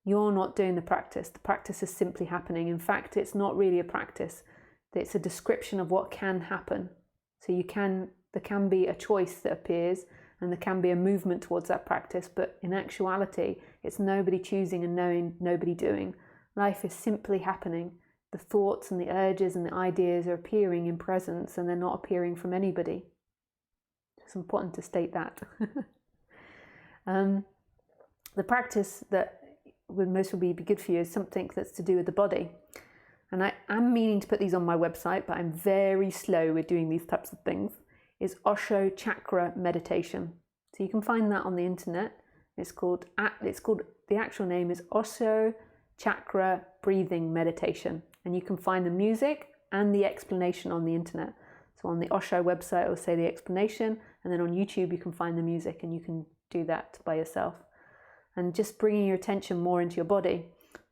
you're not doing the practice. The practice is simply happening. In fact, it's not really a practice. It's a description of what can happen. So there can be a choice that appears, and there can be a movement towards that practice, but in actuality, it's nobody choosing and nobody doing. Life is simply happening. The thoughts and the urges and the ideas are appearing in presence, and they're not appearing from anybody. It's important to state that. The practice that would most probably be good for you is something that's to do with the body. And I am meaning to put these on my website, but I'm very slow with doing these types of things, is Osho Chakra Meditation. So you can find that on the internet. The actual name is Osho Chakra Breathing Meditation. And you can find the music and the explanation on the internet. So on the Osho website, it will say the explanation, and then on YouTube, you can find the music, and you can do that by yourself. And just bringing your attention more into your body.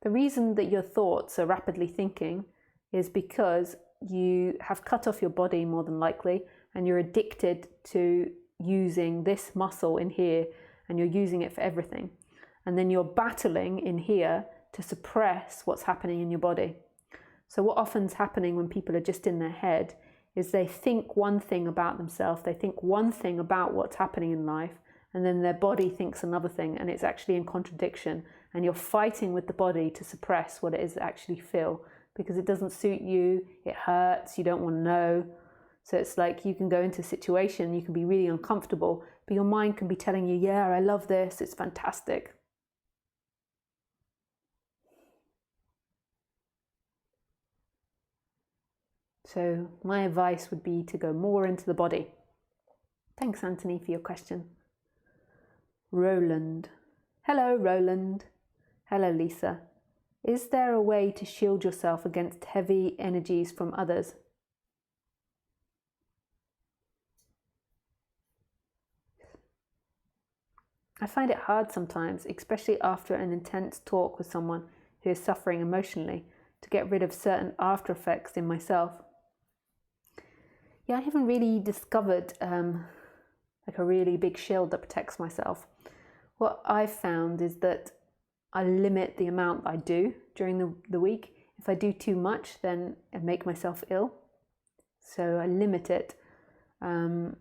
The reason that your thoughts are rapidly thinking is because you have cut off your body, more than likely, and you're addicted to using this muscle in here, and you're using it for everything. And then you're battling in here to suppress what's happening in your body. So what often's happening when people are just in their head is they think one thing about themselves, they think one thing about what's happening in life, and then their body thinks another thing, and it's actually in contradiction. And you're fighting with the body to suppress what it is that actually feel, because it doesn't suit you, it hurts, you don't want to know. So it's like you can go into a situation, you can be really uncomfortable, but your mind can be telling you, yeah, I love this, it's fantastic. So my advice would be to go more into the body. Thanks, Anthony, for your question. Roland. Hello, Roland. Hello, Lisa. Is there a way to shield yourself against heavy energies from others? I find it hard sometimes, especially after an intense talk with someone who is suffering emotionally, to get rid of certain after effects in myself. Yeah, I haven't really discovered like a really big shield that protects myself. What I've found is that I limit the amount I do during the week. If I do too much, then I make myself ill. So I limit it. And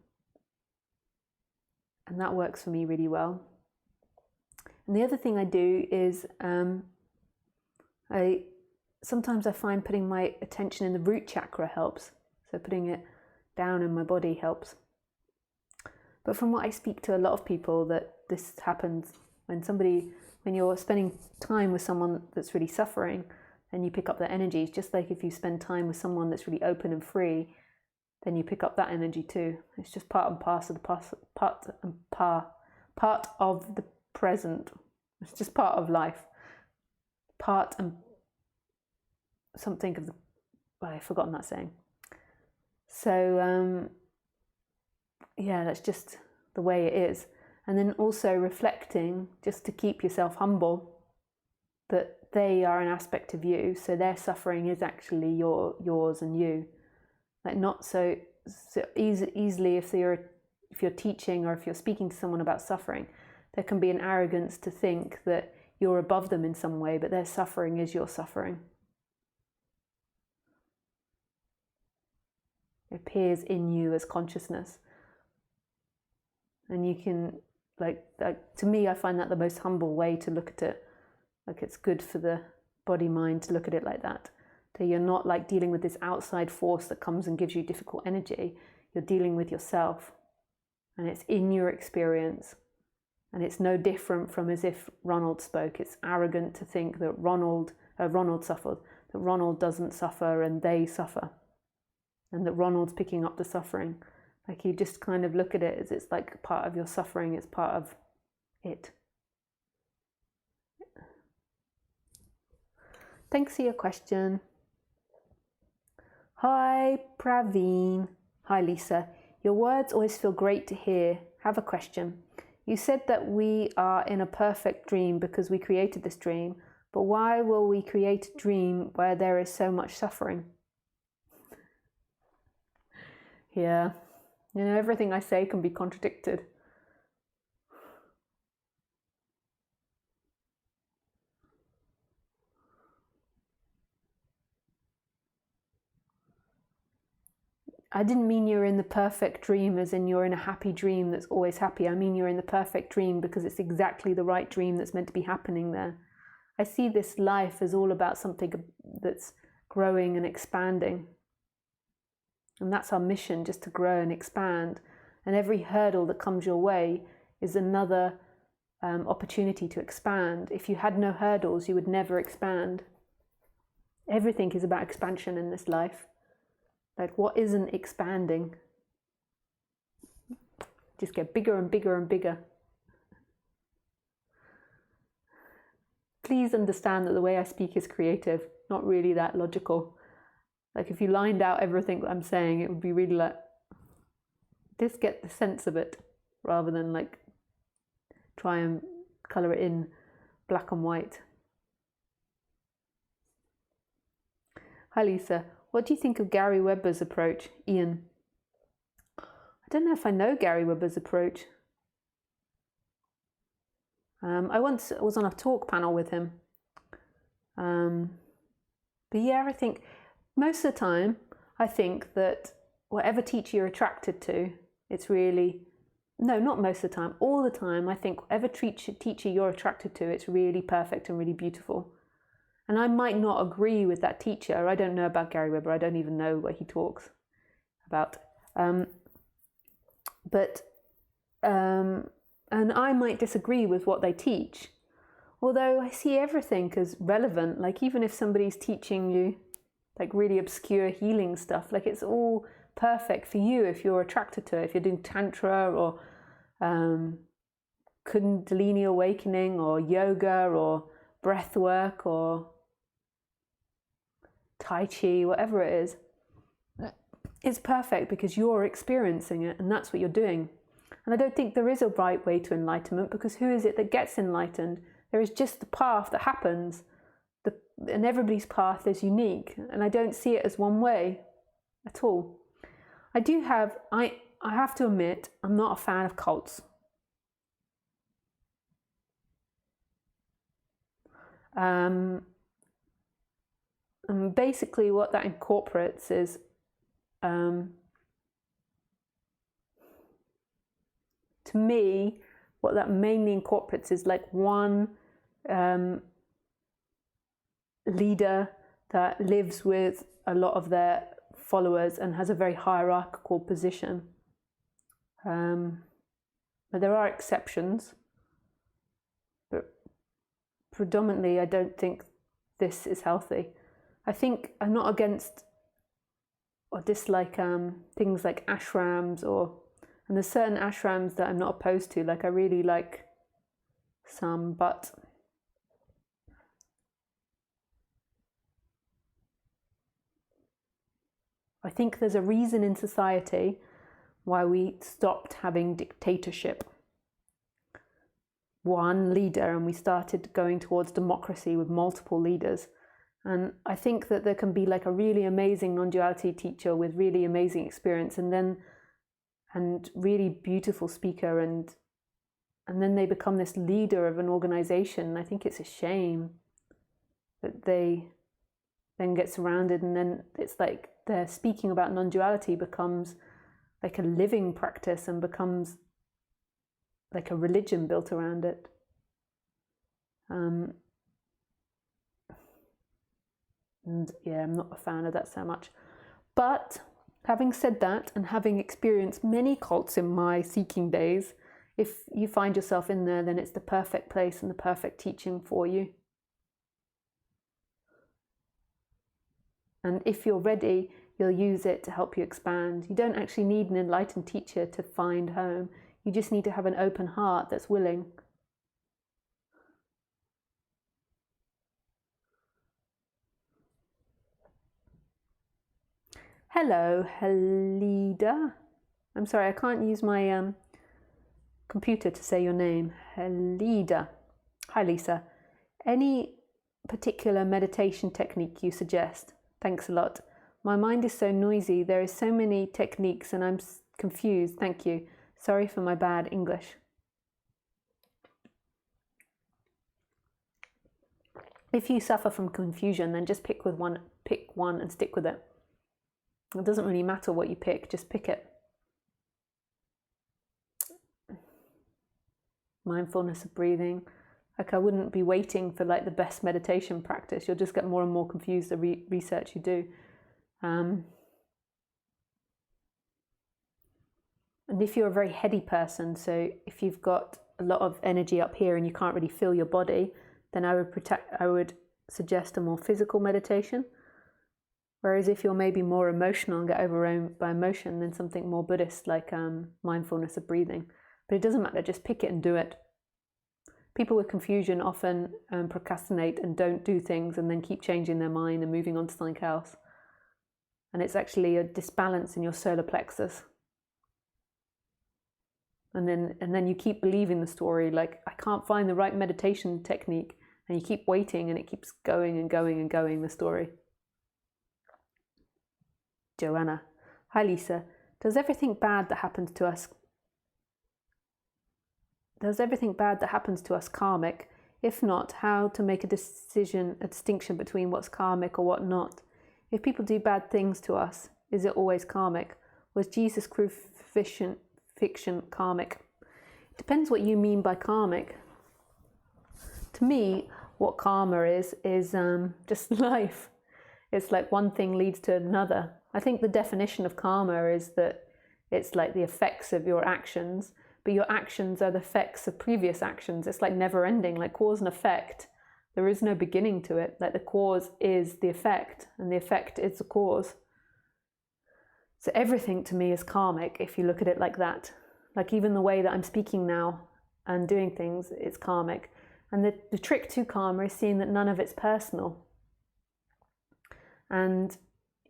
that works for me really well. And the other thing I do is sometimes I find putting my attention in the root chakra helps. So putting it down in my body helps. But from what I speak to a lot of people, that this happens when you're spending time with someone that's really suffering, and you pick up their energies, just like if you spend time with someone that's really open and free, then you pick up that energy too. It's just part and parcel, part of the present. It's just part of life. Part and something of the... I've forgotten that saying. So, yeah, that's just the way it is. And then also reflecting, just to keep yourself humble, that they are an aspect of you, so their suffering is actually yours and you. Like not so easily if you're teaching or if you're speaking to someone about suffering, there can be an arrogance to think that you're above them in some way, but their suffering is your suffering. It appears in you as consciousness. And you can, like to me, I find that the most humble way to look at it. Like it's good for the body-mind to look at it like that. That you're not like dealing with this outside force that comes and gives you difficult energy. You're dealing with yourself. And it's in your experience. And it's no different from as if Ronald spoke. It's arrogant to think that Ronald suffered, that Ronald doesn't suffer and they suffer. And that Ronald's picking up the suffering. Like you just kind of look at it as it's like part of your suffering, it's part of it. Thanks for your question. Hi, Praveen. Hi, Lisa. Your words always feel great to hear. Have a question. You said that we are in a perfect dream because we created this dream, but why will we create a dream where there is so much suffering? Yeah, you know, everything I say can be contradicted. I didn't mean you're in the perfect dream as in you're in a happy dream that's always happy. I mean you're in the perfect dream because it's exactly the right dream that's meant to be happening there. I see this life as all about something that's growing and expanding. And that's our mission, just to grow and expand. And every hurdle that comes your way is another opportunity to expand. If you had no hurdles, you would never expand. Everything is about expansion in this life. Like what isn't expanding? Just get bigger and bigger and bigger. Please understand that the way I speak is creative, not really that logical. Like if you lined out everything that I'm saying, it would be really like, just get the sense of it rather than like try and colour it in black and white. Hi Lisa. What do you think of Gary Webber's approach? Ian. I don't know if I know Gary Webber's approach. I once was on a talk panel with him. But yeah, I think most of the time, I think that whatever teacher you're attracted to, it's really, no, not most of the time, all the time, I think whatever teacher you're attracted to, it's really perfect and really beautiful. And I might not agree with that teacher. I don't know about Gary Webber. I don't even know what he talks about. And I might disagree with what they teach. Although I see everything as relevant. Like even if somebody's teaching you, like really obscure healing stuff. Like it's all perfect for you if you're attracted to it. If you're doing tantra or Kundalini awakening or yoga or breath work or Tai Chi, whatever it is, it's perfect because you're experiencing it and that's what you're doing. And I don't think there is a right way to enlightenment, because who is it that gets enlightened? There is just the path that happens, and everybody's path is unique, and I don't see it as one way at all. I have to admit, I'm not a fan of cults. And basically what that incorporates is to me, what that mainly incorporates is like one leader that lives with a lot of their followers and has a very hierarchical position. But there are exceptions. But predominantly, I don't think this is healthy. I think I'm not against or dislike things like ashrams, and there's certain ashrams that I'm not opposed to. Like I really like some, but I think there's a reason in society why we stopped having dictatorship. One leader, and we started going towards democracy with multiple leaders. And I think that there can be like a really amazing non-duality teacher with really amazing experience, and really beautiful speaker, and then they become this leader of an organization. I think it's a shame that they then get surrounded, and then it's like their speaking about non-duality becomes like a living practice and becomes like a religion built around it. And yeah, I'm not a fan of that so much. But having said that, and having experienced many cults in my seeking days, if you find yourself in there, then it's the perfect place and the perfect teaching for you. And if you're ready, you'll use it to help you expand. You don't actually need an enlightened teacher to find home. You just need to have an open heart that's willing. Hello, Helida. I'm sorry, I can't use my computer to say your name. Helida. Hi, Lisa. Any particular meditation technique you suggest? Thanks a lot. My mind is so noisy. There is so many techniques and I'm confused. Thank you. Sorry for my bad English. If you suffer from confusion, then just pick one and stick with it. It doesn't really matter what you pick, just pick it. Mindfulness of breathing. Like I wouldn't be waiting for like the best meditation practice. You'll just get more and more confused the research you do. And if you're a very heady person, so if you've got a lot of energy up here and you can't really feel your body, then I would suggest a more physical meditation. Whereas if you're maybe more emotional and get overwhelmed by emotion, then something more Buddhist like mindfulness of breathing. But it doesn't matter, just pick it and do it. People with confusion often procrastinate and don't do things and then keep changing their mind and moving on to something else. And it's actually a disbalance in your solar plexus. And then you keep believing the story, like, I can't find the right meditation technique. And you keep waiting and it keeps going and going and going, the story. Joanna. Hi, Lisa. Does everything bad that happens to us karmic? If not, how to make a distinction between what's karmic or what not? If people do bad things to us, is it always karmic? Was Jesus' crucifixion karmic? It depends what you mean by karmic. To me, what karma is just life. It's like one thing leads to another. I think the definition of karma is that it's like the effects of your actions, but your actions are the effects of previous actions. It's like never ending, like cause and effect. There is no beginning to it. Like the cause is the effect, and the effect is the cause. So everything to me is karmic if you look at it like that. Like even the way that I'm speaking now and doing things, it's karmic. And the trick to karma is seeing that none of it's personal. And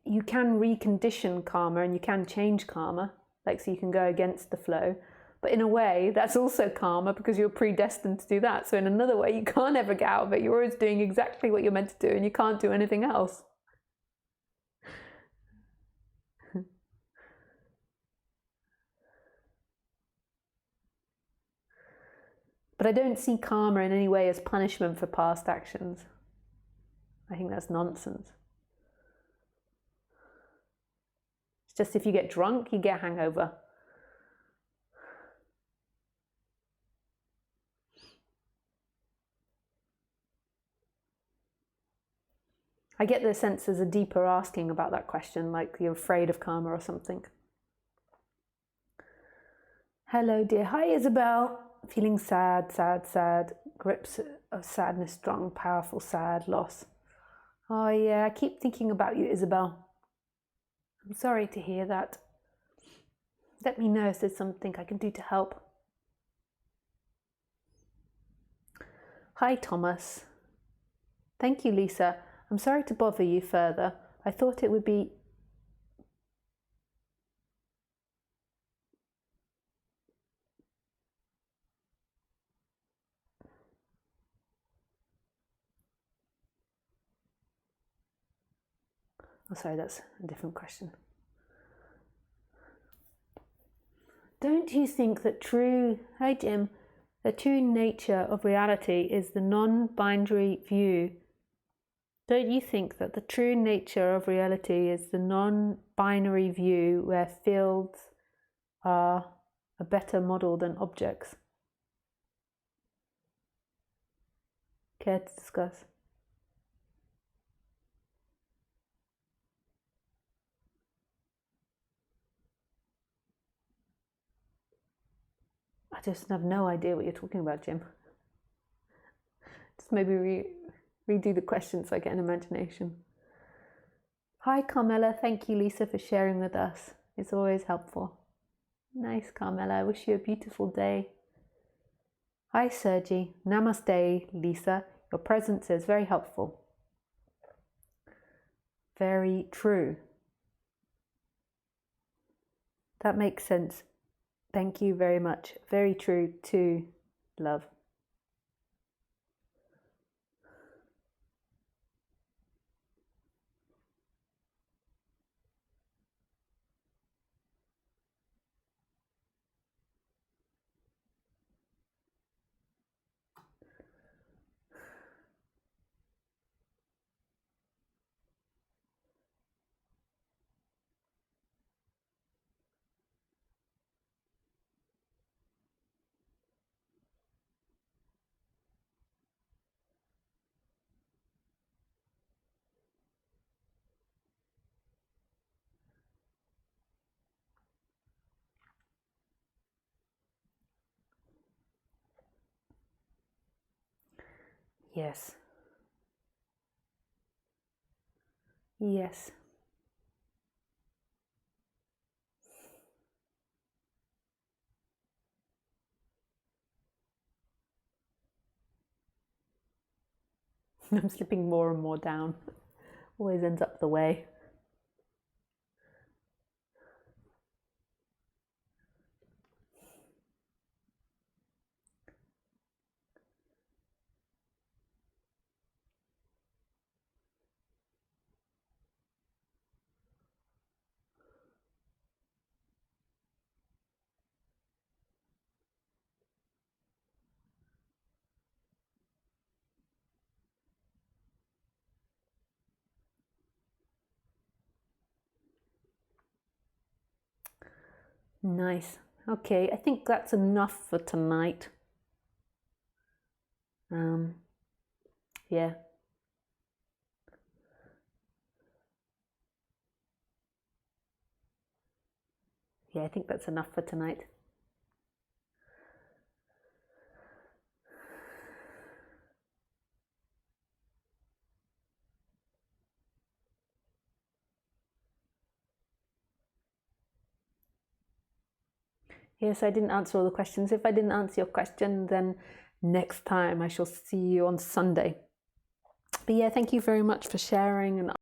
you can recondition karma and you can change karma, like so you can go against the flow. But in a way, that's also karma because you're predestined to do that. So in another way, you can't ever get out of it. You're always doing exactly what you're meant to do and you can't do anything else. But I don't see karma in any way as punishment for past actions. I think that's nonsense. It's just if you get drunk, you get a hangover. I get the sense there's a deeper asking about that question, like you're afraid of karma or something. Hello, dear. Hi, Isabel. Feeling sad, sad, sad. Grips of sadness, strong, powerful, sad, loss. Oh, yeah, I keep thinking about you, Isabel. I'm sorry to hear that. Let me know if there's something I can do to help. Hi, Thomas. Thank you, Lisa. I'm sorry to bother you further. I thought it would be... Oh, sorry, that's a different question. Don't you think that Hi, Jim. The true nature of reality is the non-binary view. Don't you think that the true nature of reality is the non-binary view where fields are a better model than objects? Care to discuss? I just have no idea what you're talking about, Jim. Just maybe redo the question so I get an imagination. Hi, Carmela. Thank you, Lisa, for sharing with us. It's always helpful. Nice, Carmela. I wish you a beautiful day. Hi, Sergi. Namaste, Lisa. Your presence is very helpful. Very true. That makes sense. Thank you very much. Very true too, love. Yes. Yes. I'm slipping more and more down. Always ends up the way. Nice. Okay, I think that's enough for tonight. Yeah. Yeah, I think that's enough for tonight. Yes, I didn't answer all the questions. If I didn't answer your question, then next time I shall see you on Sunday. But yeah, thank you very much for sharing and